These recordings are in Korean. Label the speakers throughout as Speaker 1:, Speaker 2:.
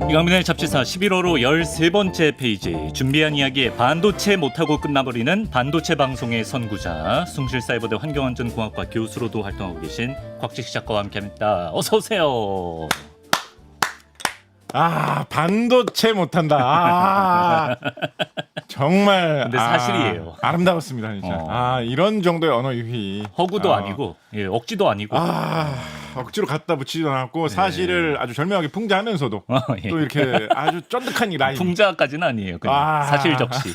Speaker 1: 이강민의 잡지사 11월호 13번째 페이지. 준비한 이야기에 반도체 못하고 끝나버리는 반도체 방송의 선구자, 숭실사이버대 환경안전공학과 교수로도 활동하고 계신 곽지식 작가와 함께합니다. 어서 오세요.
Speaker 2: 반도체 못한다. 정말
Speaker 1: 근데 사실이에요.
Speaker 2: 아름다웠습니다, 진짜. 이런 정도의 언어 유희.
Speaker 1: 허구도 아니고, 억지도 아니고.
Speaker 2: 억지로 갖다 붙이지도 않았고 사실을 아주 절묘하게 풍자하면서도
Speaker 1: 예.
Speaker 2: 또 이렇게 아주 쫀득한 이 라인.
Speaker 1: 풍자까지는 아니에요. 그냥 사실 적시.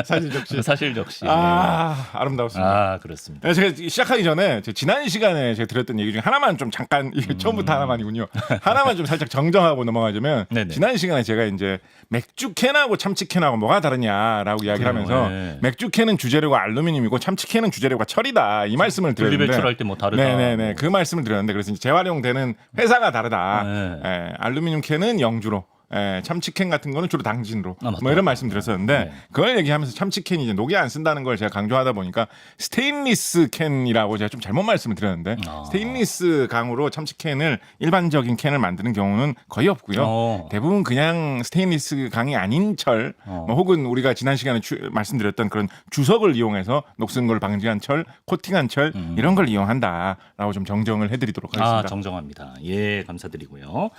Speaker 2: 사실 적시.
Speaker 1: 사실 적시.
Speaker 2: 아름다웠습니다.
Speaker 1: 그렇습니다.
Speaker 2: 제가 시작하기 전에 지난 시간에 제가 드렸던 얘기 중에 하나만 좀 잠깐 이게 처음부터 하나만이군요. 하나만 좀 살짝 정정하고 넘어가자면 지난 시간에 제가 이제 맥주캔하고 참치캔하고 뭐가 다르냐라고 이야기를 하면서 맥주캔은 주재료가 알루미늄이고 참치캔은 주재료가 철이다 이 말씀을 드렸는데
Speaker 1: 분리배출할 때 뭐 다르다.
Speaker 2: 네네네 그 말씀을 드렸는데 그래서 이제 재활용되는 회사가 다르다. 알루미늄 캔은 영주로. 참치캔 같은 거는 주로 당진으로 뭐 이런 말씀 드렸었는데 그걸 얘기하면서 참치캔이 이제 녹이 안 쓴다는 걸 제가 강조하다 보니까 스테인리스 캔이라고 제가 좀 잘못 말씀을 드렸는데 스테인리스 강으로 참치캔을 일반적인 캔을 만드는 경우는 거의 없고요. 대부분 그냥 스테인리스 강이 아닌 철 뭐 혹은 우리가 지난 시간에 말씀드렸던 그런 주석을 이용해서 녹슨 걸 방지한 철, 코팅한 철 이런 걸 이용한다라고 좀 정정을 해드리도록 하겠습니다.
Speaker 1: 정정합니다. 예, 감사드리고요.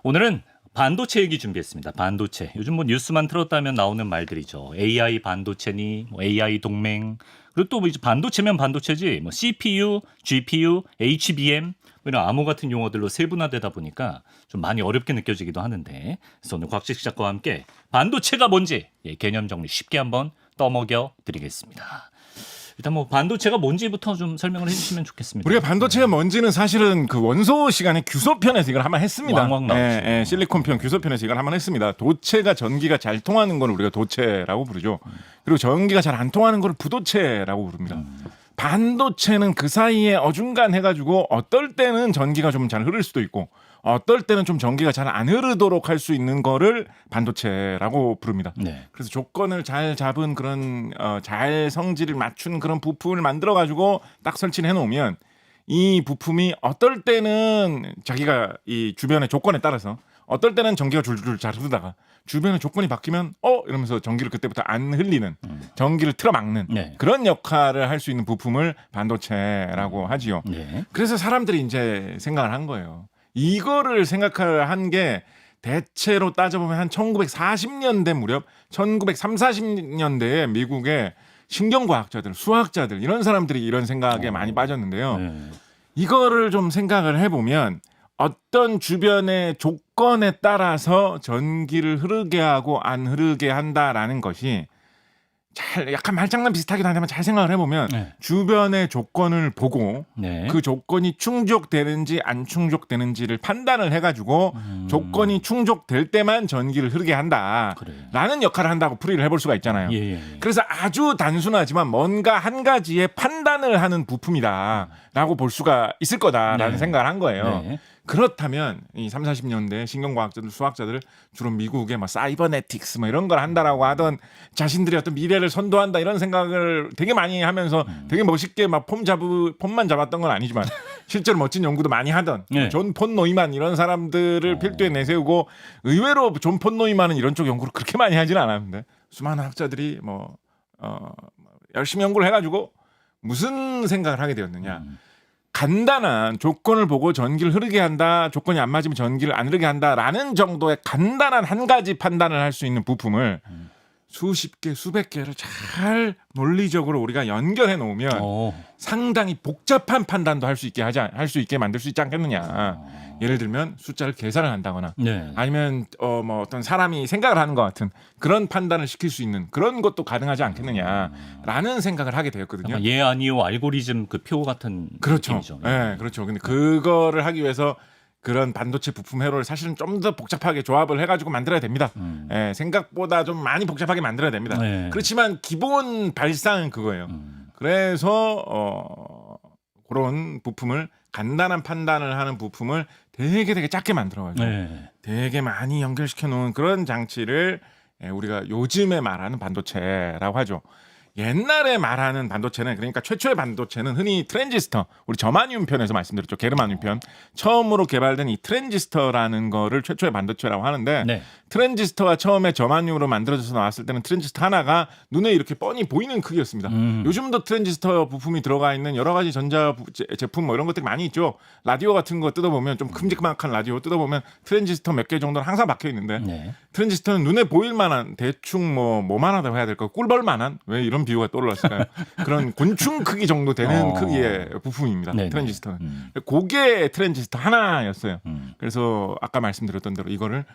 Speaker 1: 오늘은 반도체 얘기 준비했습니다. 반도체. 요즘 뭐 뉴스만 틀었다면 나오는 말들이죠. AI 반도체니, 뭐 AI 동맹. 그리고 또 뭐 이제 반도체면 반도체지. 뭐 CPU, GPU, HBM 이런 암호 같은 용어들로 세분화되다 보니까 좀 많이 어렵게 느껴지기도 하는데. 그래서 오늘 곽지식 작가와 함께 반도체가 뭔지 개념 정리 쉽게 한번 떠먹여 드리겠습니다. 일단 뭐 반도체가 뭔지부터 좀 설명을 해주시면 좋겠습니다.
Speaker 2: 우리가 반도체가 뭔지는 사실은 그 원소 시간에 규소편에서 이걸 한번 했습니다.
Speaker 1: 왕왕 나오죠.
Speaker 2: 실리콘편 규소편에서 이걸 한번 했습니다. 도체가 전기가 잘 통하는 걸 우리가 도체라고 부르죠. 그리고 전기가 잘 안 통하는 걸 부도체라고 부릅니다. 반도체는 그 사이에 어중간해가지고 어떨 때는 전기가 좀 잘 흐를 수도 있고 어떨 때는 좀 전기가 잘 안 흐르도록 할 수 있는 거를 반도체라고 부릅니다. 그래서 조건을 잘 잡은 그런 잘 성질을 맞춘 그런 부품을 만들어가지고 딱 설치를 해놓으면 이 부품이 어떨 때는 자기가 이 주변의 조건에 따라서 어떨 때는 전기가 줄줄 잘 흐르다가 주변의 조건이 바뀌면 이러면서 전기를 그때부터 안 흘리는 전기를 틀어막는 그런 역할을 할 수 있는 부품을 반도체라고 하지요. 그래서 사람들이 이제 생각을 한 거예요. 이거를 생각을 한 게 대체로 따져보면 한 1940년대 무렵 1930, 40년대에 미국의 신경과학자들, 수학자들 이런 사람들이 이런 생각에 많이 빠졌는데요. 이거를 좀 생각을 해보면 어떤 주변의 조건에 따라서 전기를 흐르게 하고 안 흐르게 한다라는 것이 약간 말장난 비슷하기도 하지만 잘 생각을 해보면 주변의 조건을 보고 그 조건이 충족되는지 안 충족되는지를 판단을 해가지고 조건이 충족될 때만 전기를 흐르게 한다라는 역할을 한다고 풀이를 해볼 수가 있잖아요. 그래서 아주 단순하지만 뭔가 한 가지의 판단을 하는 부품이다라고 볼 수가 있을 거다라는 생각을 한 거예요. 그렇다면 이 30, 40년대 신경과학자들, 수학자들 주로 미국의 뭐 사이버네틱스 뭐 이런 걸 한다라고 하던 자신들의 어떤 미래를 선도한다 이런 생각을 되게 많이 하면서 되게 멋있게 막 폼만 잡았던 건 아니지만 실제로 멋진 연구도 많이 하던 존 폰 노이만 이런 사람들을 필두에 내세우고 의외로 존 폰 노이만은 이런 쪽 연구를 그렇게 많이 하지는 않았는데 수많은 학자들이 열심히 연구를 해가지고 무슨 생각을 하게 되었느냐. 간단한 조건을 보고 전기를 흐르게 한다, 조건이 안 맞으면 전기를 안 흐르게 한다라는 정도의 간단한 한 가지 판단을 할 수 있는 부품을 수십 개, 수백 개를 잘 논리적으로 우리가 연결해 놓으면 상당히 복잡한 판단도 할 수 있게 만들 수 있지 않겠느냐. 예를 들면 숫자를 계산을 한다거나 아니면 어떤 사람이 생각을 하는 것 같은 그런 판단을 시킬 수 있는 그런 것도 가능하지 않겠느냐라는 생각을 하게 되었거든요.
Speaker 1: 예 아니요 알고리즘 그 표 같은 느낌이죠.
Speaker 2: 그렇죠. 근데 그거를 하기 위해서 그런 반도체 부품 회로를 사실은 좀 더 복잡하게 조합을 해가지고 만들어야 됩니다. 생각보다 좀 많이 복잡하게 만들어야 됩니다. 그렇지만 기본 발상은 그거예요. 그래서 그런 부품을 간단한 판단을 하는 부품을 되게 작게 만들어가지고 되게 많이 연결시켜 놓은 그런 장치를 우리가 요즘에 말하는 반도체라고 하죠. 옛날에 말하는 반도체는 그러니까 최초의 반도체는 흔히 트랜지스터 우리 저마늄 편에서 말씀드렸죠. 게르마늄 편 처음으로 개발된 이 트랜지스터라는 거를 최초의 반도체라고 하는데
Speaker 1: 네.
Speaker 2: 트랜지스터가 처음에 저마늄으로 만들어져서 나왔을 때는 트랜지스터 하나가 눈에 이렇게 뻔히 보이는 크기였습니다. 요즘도 트랜지스터 부품이 들어가 있는 여러 가지 전자 제품 뭐 이런 것들이 많이 있죠. 라디오 같은 거 뜯어보면 좀 큼직한 라디오 뜯어보면 트랜지스터 몇 개 정도는 항상 박혀 있는데
Speaker 1: 네.
Speaker 2: 트랜지스터는 눈에 보일 만한 대충 뭐만하다고 해야 될까 꿀벌 만한 왜 이런 비유가 떠올랐을까요? 그런 곤충 크기 정도 되는 크기의 부품입니다.
Speaker 1: 네네.
Speaker 2: 트랜지스터는. 그게 트랜지스터 하나였어요.
Speaker 1: 음.
Speaker 2: 그래서 아까 말씀드렸던 대로 이거를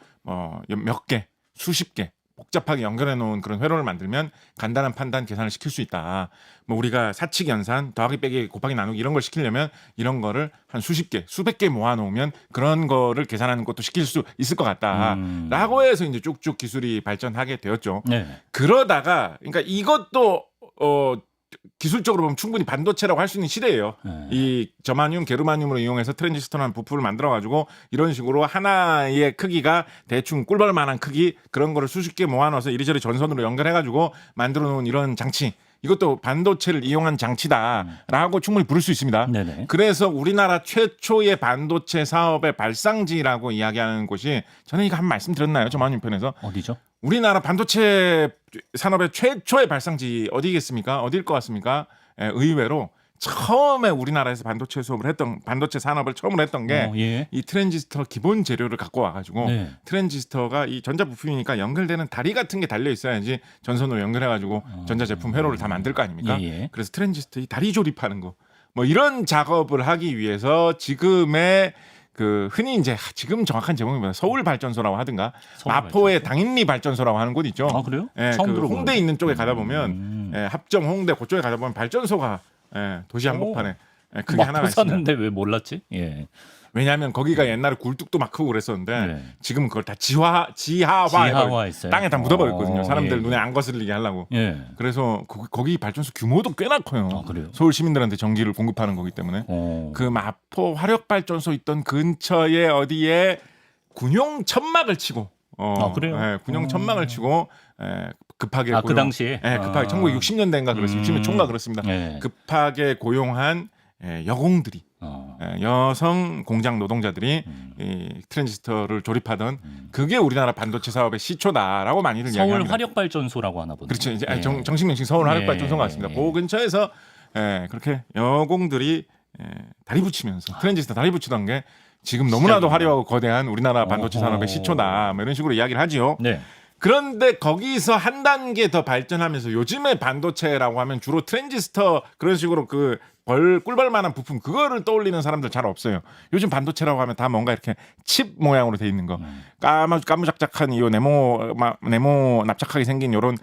Speaker 2: 몇 개, 수십 개 복잡하게 연결해 놓은 그런 회로를 만들면 간단한 판단 계산을 시킬 수 있다. 뭐 우리가 사칙 연산, 더하기 빼기 곱하기 나누기 이런 걸 시키려면 이런 거를 한 수십 개, 수백 개 모아 놓으면 그런 거를 계산하는 것도 시킬 수 있을 것 같다라고 해서 이제 쭉쭉 기술이 발전하게 되었죠.
Speaker 1: 네.
Speaker 2: 그러다가 그러니까 이것도 기술적으로 보면 충분히 반도체라고 할 수 있는 시대예요. 이 저마늄, 게르마늄으로 이용해서 트랜지스터라는 부품을 만들어가지고 이런 식으로 하나의 크기가 대충 꿀벌만한 크기 그런 거를 수십 개 모아넣어서 이리저리 전선으로 연결해가지고 만들어놓은 이런 장치. 이것도 반도체를 이용한 장치다라고 충분히 부를 수 있습니다.
Speaker 1: 네네.
Speaker 2: 그래서 우리나라 최초의 반도체 사업의 발상지라고 이야기하는 곳이 저는 이거 한 말씀 드렸나요? 저마늄 편에서.
Speaker 1: 어디죠?
Speaker 2: 우리나라 반도체 산업의 최초의 발상지 어디겠습니까? 어디일 것 같습니까? 의외로 처음에 우리나라에서 반도체 수업을 했던 반도체 산업을 처음으로 했던 게 이 트랜지스터 기본 재료를 갖고 와가지고
Speaker 1: 네.
Speaker 2: 트랜지스터가 이 전자 부품이니까 연결되는 다리 같은 게 달려 있어야지 전선으로 연결해가지고 전자 제품 회로를 다 만들 거 아닙니까? 그래서 트랜지스터 이 다리 조립하는 거 뭐 이런 작업을 하기 위해서 지금의 그 흔히 이제 지금 정확한 제목이 서울 발전소라고 하든가 마포의 당인리 발전소라고 하는 곳 있죠.
Speaker 1: 아 그래요?
Speaker 2: 예,
Speaker 1: 처음
Speaker 2: 그
Speaker 1: 들어보는
Speaker 2: 홍대 있는 쪽에 가다 보면 합정 홍대 그쪽에 가다 보면 발전소가 도시 한복판에 크게 하나가 있습니다.
Speaker 1: 사는데 왜 몰랐지? 예.
Speaker 2: 왜냐하면 거기가 옛날에 굴뚝도 막 크고 그랬었는데
Speaker 1: 네.
Speaker 2: 지금은 그걸 다 지하화했어요. 땅에 다 묻어버렸거든요. 사람들 눈에 안 거슬리게 하려고.
Speaker 1: 예.
Speaker 2: 그래서 거기 발전소 규모도 꽤나 커요.
Speaker 1: 아, 그래요?
Speaker 2: 서울 시민들한테 전기를 공급하는 거기 때문에 그 마포 화력 발전소 있던 근처에 어디에 군용 천막을 치고
Speaker 1: 그래요?
Speaker 2: 예, 군용 천막을 치고 급하게
Speaker 1: 그 당시에
Speaker 2: 급하게 1960년대인가 그렇습니다. 60년 초인가 그렇습니다. 급하게 고용한 여공들이 여성 공장 노동자들이 이 트랜지스터를 조립하던 그게 우리나라 반도체 사업의 시초다라고 많이들
Speaker 1: 서울
Speaker 2: 이야기합니다.
Speaker 1: 화력발전소라고 하나 보네요.
Speaker 2: 그렇죠. 이제 정식 명칭 서울 화력발전소가 같습니다. 그 근처에서 그렇게 여공들이 다리 붙이면서 트랜지스터 다리 붙이던 게 지금 너무나도 화려하고 거대한 우리나라 반도체 산업의 시초다. 뭐 이런 식으로 이야기를 하지요.
Speaker 1: 네.
Speaker 2: 그런데 거기서 한 단계 더 발전하면서 요즘의 반도체라고 하면 주로 트랜지스터 그런 식으로 그 꿀벌만한 부품 그거를 떠올리는 사람들 잘 없어요. 요즘 반도체라고 하면 다 뭔가 이렇게 칩 모양으로 돼 있는 거, 까무작작한 이 네모 납작하게 생긴 요런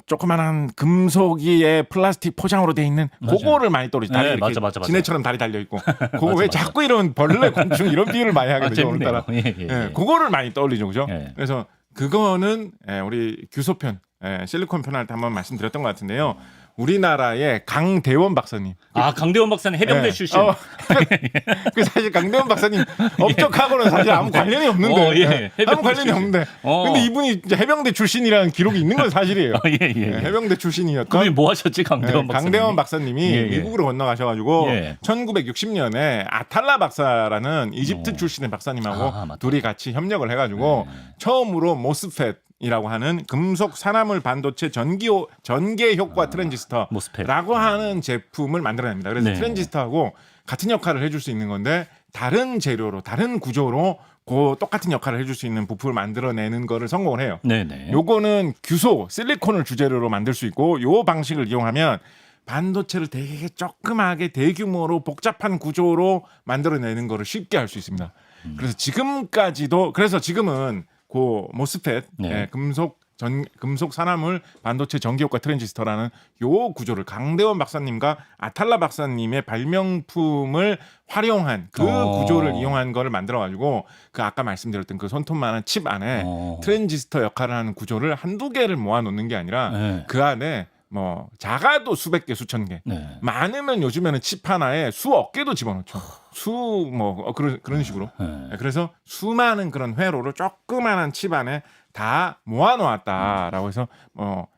Speaker 2: 조그만한 금속의 플라스틱 포장으로 돼 있는 그거를 많이 떠올리죠. 다리 이렇게
Speaker 1: 맞아.
Speaker 2: 지네처럼 다리 달려 있고 그거 왜 자꾸 이런 벌레 곤충 이런 비유를 많이 하게 되죠. 오늘따라 그거를 많이 떠올리죠, 그죠? 그래서 그거는 우리 규소편 실리콘 편 할 때 한번 말씀드렸던 것 같은데요. 우리나라의 강대원 박사님.
Speaker 1: 강대원 박사는 해병대 출신.
Speaker 2: 그 사실 강대원 박사님 업적하고는 사실 아무 관련이 없는데. 아무 관련이 없는데. 근데 이분이 이제 해병대 출신이라는 기록이 있는 건 사실이에요. 해병대 출신이었던.
Speaker 1: 그분이 뭐 하셨지, 강대원 박사님?
Speaker 2: 강대원 박사님이 미국으로 건너가셔가지고 1960년에 아탈라 박사라는 이집트 출신의 박사님하고 둘이 같이 협력을 해가지고 처음으로 모스펫 이라고 하는 금속 산화물 반도체 전개 효과 트랜지스터라고 하는 제품을 만들어냅니다. 그래서 트랜지스터하고 같은 역할을 해줄 수 있는 건데 다른 재료로 다른 구조로 그 똑같은 역할을 해줄 수 있는 부품을 만들어내는 거를 성공을 해요. 요거는 규소 실리콘을 주재료로 만들 수 있고 요 방식을 이용하면 반도체를 되게 조그맣게 대규모로 복잡한 구조로 만들어내는 거를 쉽게 할 수 있습니다. 그래서 지금은 그 모스펫 금속 산화물 반도체 전기효과 트랜지스터라는 요 구조를 강대원 박사님과 아탈라 박사님의 발명품을 활용한 그 구조를 이용한 거를 만들어 가지고 그 아까 말씀드렸던 그 손톱만한 칩 안에 트랜지스터 역할을 하는 구조를 한두 개를 모아 놓는 게 아니라 그 안에 뭐 작아도 수백 개 수천 개 많으면 요즘에는 칩 하나에 수억 개도 집어넣죠. 그런 식으로. 그래서 수많은 그런 회로를 조그만한 칩 안에 다 모아놓았다라고 해서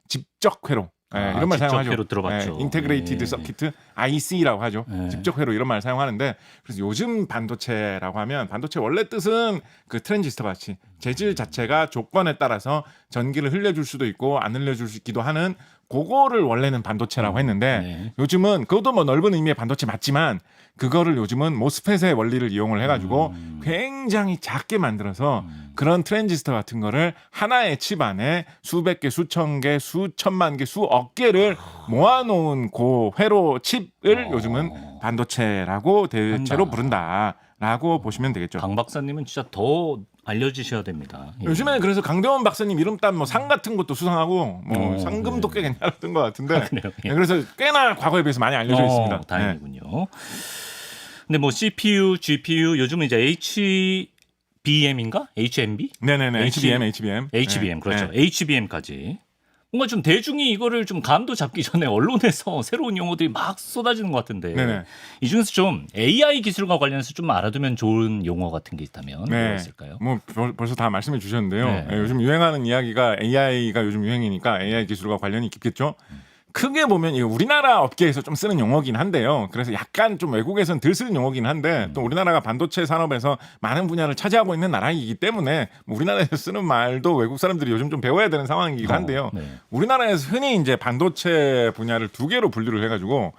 Speaker 2: 직접 회로 이런 말
Speaker 1: 직접
Speaker 2: 사용하죠.
Speaker 1: 회로 들어봤죠.
Speaker 2: 인테그레이티드
Speaker 1: 예.
Speaker 2: 서키트 IC라고 하죠.
Speaker 1: 예.
Speaker 2: 직접 회로 이런 말 사용하는데 그래서 요즘 반도체라고 하면 반도체 원래 뜻은 그 트랜지스터 같이 재질 자체가 조건에 따라서 전기를 흘려줄 수도 있고 안 흘려줄 수 있기도 하는 그거를 원래는 반도체라고 했는데
Speaker 1: 네.
Speaker 2: 요즘은 그것도 뭐 넓은 의미의 반도체 맞지만 그거를 요즘은 모스펫의 원리를 이용을 해가지고 굉장히 작게 만들어서 그런 트랜지스터 같은 거를 하나의 칩 안에 수백 개, 수천 개, 수천만 개, 수억 개를 모아놓은 그 회로 칩을 요즘은 반도체라고 대체로
Speaker 1: 한다.
Speaker 2: 부른다라고 보시면 되겠죠.
Speaker 1: 강 박사님은 진짜 더 알려주셔야 됩니다. 예.
Speaker 2: 요즘에는 그래서 강대원 박사님 이름 딴 뭐 상 같은 것도 수상하고 뭐 상금도 꽤 괜찮았던 것 같은데
Speaker 1: 그래요? 예.
Speaker 2: 그래서 꽤나 과거에 비해서 많이 알려져 있습니다.
Speaker 1: 다행이군요. 근데 뭐 CPU, GPU 요즘은 이제 HBM인가? HMB?
Speaker 2: 네네네. HBM.
Speaker 1: HBM
Speaker 2: 네.
Speaker 1: 그렇죠.
Speaker 2: 네.
Speaker 1: HBM까지. 뭔가 좀 대중이 이거를 좀 감도 잡기 전에 언론에서 새로운 용어들이 막 쏟아지는 것 같은데
Speaker 2: 네네.
Speaker 1: 이 중에서 좀 AI 기술과 관련해서 좀 알아두면 좋은 용어 같은 게 있다면 뭐가 있을까요?
Speaker 2: 뭐 벌써 다 말씀해 주셨는데요.
Speaker 1: 네.
Speaker 2: 요즘 유행하는 이야기가 AI가 요즘 유행이니까 AI 기술과 관련이 깊겠죠. 크게 보면 이거 우리나라 업계에서 좀 쓰는 용어긴 한데요. 그래서 약간 좀 외국에서는 덜 쓰는 용어긴 한데 또 우리나라가 반도체 산업에서 많은 분야를 차지하고 있는 나라이기 때문에 뭐 우리나라에서 쓰는 말도 외국 사람들이 요즘 좀 배워야 되는 상황이긴 한데요.
Speaker 1: 네.
Speaker 2: 우리나라에서 흔히 이제 반도체 분야를 두 개로 분류를 해가지고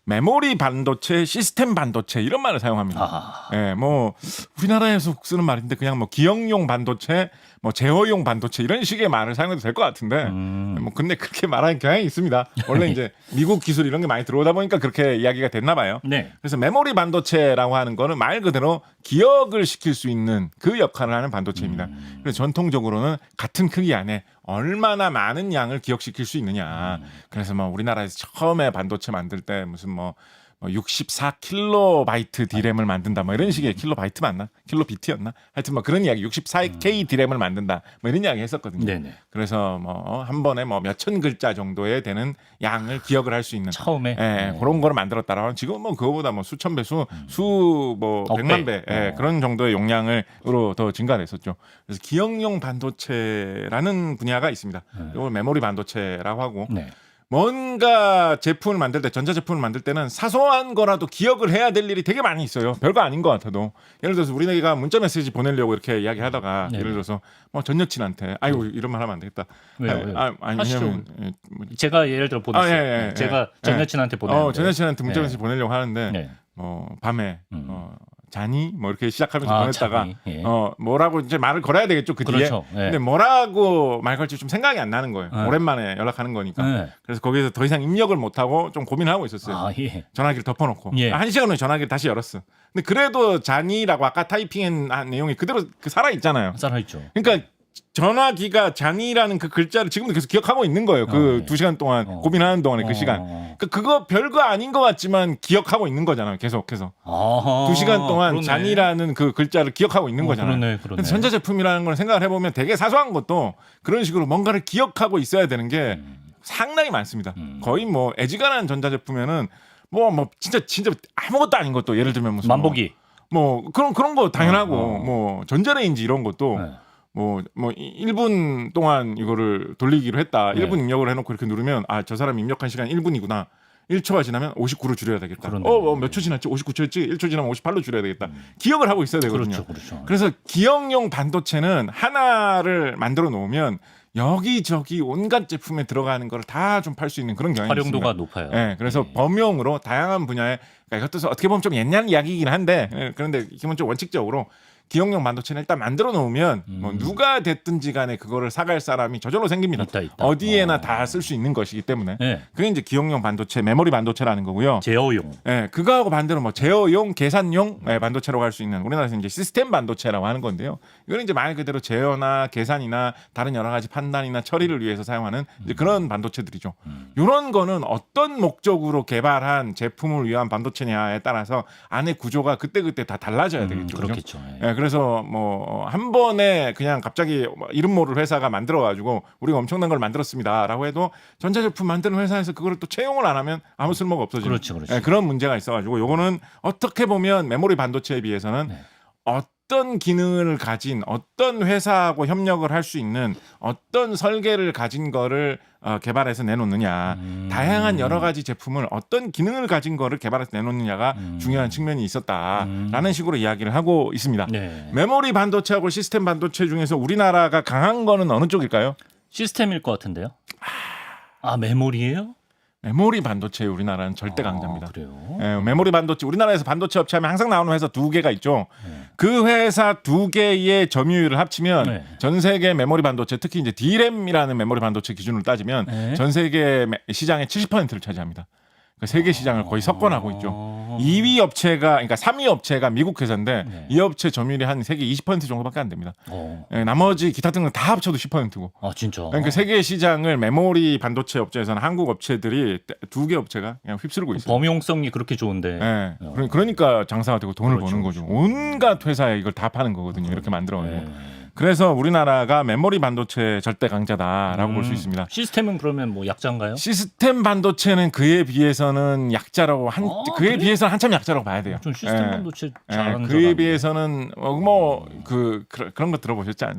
Speaker 2: 메모리 반도체, 시스템 반도체 이런 말을 사용합니다. 뭐 우리나라에서 쓰는 말인데 그냥 뭐 기억용 반도체, 뭐 제어용 반도체 이런 식의 말을 사용해도 될 것 같은데 뭐 근데 그렇게 말하는 경향이 있습니다. 원래 이제 미국 기술 이런 게 많이 들어오다 보니까 그렇게 이야기가 됐나 봐요.
Speaker 1: 네.
Speaker 2: 그래서 메모리 반도체라고 하는 거는 말 그대로 기억을 시킬 수 있는 그 역할을 하는 반도체입니다. 그래서 전통적으로는 같은 크기 안에 얼마나 많은 양을 기억시킬 수 있느냐. 그래서 뭐 우리나라에서 처음에 반도체 만들 때 무슨 뭐 64킬로바이트 디램을 만든다 뭐 이런 식의 킬로바이트 맞나? 킬로비트였나? 하여튼 뭐 그런 이야기 64K 디램을 만든다 뭐 이런 이야기 했었거든요.
Speaker 1: 네네.
Speaker 2: 그래서 뭐 한 번에 뭐 몇천 글자 정도에 되는 양을 기억을 할 수 있는
Speaker 1: 처음에
Speaker 2: 그런 거를 만들었다라고 지금 뭐 그거보다 뭐 수천 배, 수 뭐
Speaker 1: 억
Speaker 2: 백만
Speaker 1: 배.
Speaker 2: 배 그런 정도의 용량으로 더 증가됐었죠. 그래서 기억용 반도체라는 분야가 있습니다. 이걸 메모리 반도체라고 하고
Speaker 1: 네.
Speaker 2: 뭔가 제품을 만들 때 전자제품을 만들 때는 사소한 거라도 기억을 해야 될 일이 되게 많이 있어요. 별거 아닌 것 같아도 예를 들어서 우리가 문자 메시지 보내려고 이렇게 이야기하다가
Speaker 1: 네네.
Speaker 2: 예를 들어서 뭐 전 여친한테 아이고 이런 말 하면 안 되겠다.
Speaker 1: 왜요?
Speaker 2: 아니
Speaker 1: 하시죠.
Speaker 2: 왜냐면
Speaker 1: 제가 예를 들어 보냈어요.
Speaker 2: 예.
Speaker 1: 제가 전 여친한테 보냈는데
Speaker 2: 전 여친한테 문자 메시지 보내려고 하는데
Speaker 1: 네.
Speaker 2: 뭐 밤에 자니 뭐 이렇게 시작하면서
Speaker 1: 아,
Speaker 2: 보냈다가
Speaker 1: 자니. 예.
Speaker 2: 뭐라고 이제 말을 걸어야 되겠죠 그 뒤에.
Speaker 1: 그렇죠. 예.
Speaker 2: 근데 뭐라고 말 걸지 좀 생각이 안 나는 거예요.
Speaker 1: 예.
Speaker 2: 오랜만에 연락하는 거니까.
Speaker 1: 예.
Speaker 2: 그래서 거기서 더 이상 입력을 못 하고 좀 고민을 하고 있었어요.
Speaker 1: 아, 예.
Speaker 2: 전화기를 덮어놓고
Speaker 1: 예.
Speaker 2: 1시간 후에 전화기를 다시 열었어. 근데 그래도 자니라고 아까 타이핑한 내용이 그대로 살아 있잖아요.
Speaker 1: 살아있죠.
Speaker 2: 그러니까 전화기가 잔이라는 그 글자를 지금도 계속 기억하고 있는 거예요. 그
Speaker 1: 네.
Speaker 2: 2시간 동안 고민하는 동안에 그 시간. 그러니까 그거 별거 아닌 것 같지만 기억하고 있는 거잖아요. 계속해서.
Speaker 1: 아하,
Speaker 2: 2시간 동안
Speaker 1: 그러네.
Speaker 2: 잔이라는 그 글자를 기억하고 있는 거잖아요.
Speaker 1: 그러네.
Speaker 2: 근데 전자제품이라는 걸 생각을 해보면 되게 사소한 것도 그런 식으로 뭔가를 기억하고 있어야 되는 게 상당히 많습니다. 거의 뭐 애지간한 전자제품에는 뭐 진짜 아무것도 아닌 것도 예를 들면 무슨
Speaker 1: 만보기.
Speaker 2: 뭐 그런 거 당연하고 뭐 전자레인지 이런 것도
Speaker 1: 네.
Speaker 2: 뭐 1분 동안 이거를 돌리기로 했다.
Speaker 1: 네.
Speaker 2: 1분 입력을 해놓고 이렇게 누르면 아 저 사람 입력한 시간 1분이구나. 1초가 지나면 59로 줄여야 되겠다.
Speaker 1: 그러네.
Speaker 2: 몇 초 지났지? 59초였지? 1초 지나면 58로 줄여야 되겠다. 기억을 하고 있어야 되거든요.
Speaker 1: 그렇죠.
Speaker 2: 그래서 기억용 반도체는 하나를 만들어 놓으면 여기저기 온갖 제품에 들어가는 걸 다 좀 팔 수 있는 그런 경향이
Speaker 1: 활용도가
Speaker 2: 있습니다.
Speaker 1: 높아요.
Speaker 2: 네, 그래서 범용으로 다양한 분야에 그러니까 이것도 어떻게 보면 좀 옛날 이야기이긴 한데 그런데 기본적으로 원칙적으로 기억용 반도체는 일단 만들어 놓으면 뭐 누가 됐든지 간에 그거를 사갈 사람이 저절로 생깁니다.
Speaker 1: 있다.
Speaker 2: 어디에나 다 쓸 수 있는 것이기 때문에
Speaker 1: 네.
Speaker 2: 그게 이제 기억용 반도체, 메모리 반도체라는 거고요.
Speaker 1: 제어용.
Speaker 2: 예, 그거하고 반대로 뭐 제어용, 계산용 반도체로 갈 수 있는 우리나라에서 이제 시스템 반도체라고 하는 건데요. 이거는 이제 말 그대로 제어나 계산이나 다른 여러 가지 판단이나 처리를 위해서 사용하는 이제 그런 반도체들이죠. 이런 거는 어떤 목적으로 개발한 제품을 위한 반도체냐에 따라서 안에 구조가 그때 다 달라져야 되겠죠. 그죠?
Speaker 1: 그렇겠죠.
Speaker 2: 예, 그래서 뭐 한 번에 그냥 갑자기 이름 모를 회사가 만들어 가지고 우리가 엄청난 걸 만들었습니다라고 해도 전자제품 만드는 회사에서 그거를 또 채용을 안 하면 아무 쓸모가 없어지는
Speaker 1: 그렇죠.
Speaker 2: 예, 그런 문제가 있어 가지고 요거는 어떻게 보면 메모리 반도체에 비해서는
Speaker 1: 네.
Speaker 2: 어떤 기능을 가진 어떤 회사하고 협력을 할 수 있는 어떤 설계를 가진 거를 개발해서 내놓느냐. 다양한 여러 가지 제품을 어떤 기능을 가진 거를 개발해서 내놓느냐가 중요한 측면이 있었다라는 식으로 이야기를 하고 있습니다.
Speaker 1: 네.
Speaker 2: 메모리 반도체하고 시스템 반도체 중에서 우리나라가 강한 거는 어느 쪽일까요?
Speaker 1: 시스템일 것 같은데요. 아 메모리예요?
Speaker 2: 메모리 반도체 우리나라는 절대 강자입니다.
Speaker 1: 그래요?
Speaker 2: 예, 메모리 반도체 우리나라에서 반도체 업체하면 항상 나오는 회사 두 개가 있죠. 그 회사 두 개의 점유율을 합치면
Speaker 1: 네.
Speaker 2: 전 세계 메모리 반도체 특히 이제 D램이라는 메모리 반도체 기준으로 따지면
Speaker 1: 네.
Speaker 2: 전 세계 시장의 70%를 차지합니다. 그러니까 세계 시장을 거의 석권하고 있죠. 2위 업체가 그러니까 3위 업체가 미국 회사인데
Speaker 1: 네.
Speaker 2: 이 업체 점유율이 한 세계 20% 정도밖에 안 됩니다.
Speaker 1: 어.
Speaker 2: 예, 나머지 기타 등등 다 합쳐도 10%고.
Speaker 1: 아 진짜.
Speaker 2: 그러니까 세계 시장을 메모리 반도체 업체에서는 한국 업체들이 두 개 업체가 그냥 휩쓸고 있어요.
Speaker 1: 범용성이 그렇게 좋은데.
Speaker 2: 예. 그러니까 장사가 되고 돈을
Speaker 1: 그렇죠,
Speaker 2: 버는 거죠.
Speaker 1: 그렇죠.
Speaker 2: 온갖 회사에 이걸 다 파는 거거든요. 이렇게 만들어가지고.
Speaker 1: 네.
Speaker 2: 그래서 우리나라가 메모리 반도체 절대 강자다라고 볼 수 있습니다.
Speaker 1: 시스템은 그러면 뭐 약자인가요?
Speaker 2: 시스템 반도체는 그에 비해서는 약자라고 그에
Speaker 1: 그래?
Speaker 2: 비해서는 한참 약자라고 봐야 돼요.
Speaker 1: 좀 시스템
Speaker 2: 예.
Speaker 1: 반도체
Speaker 2: 예,
Speaker 1: 잘하는 줄
Speaker 2: 그에
Speaker 1: 알았는데.
Speaker 2: 비해서는 그런 거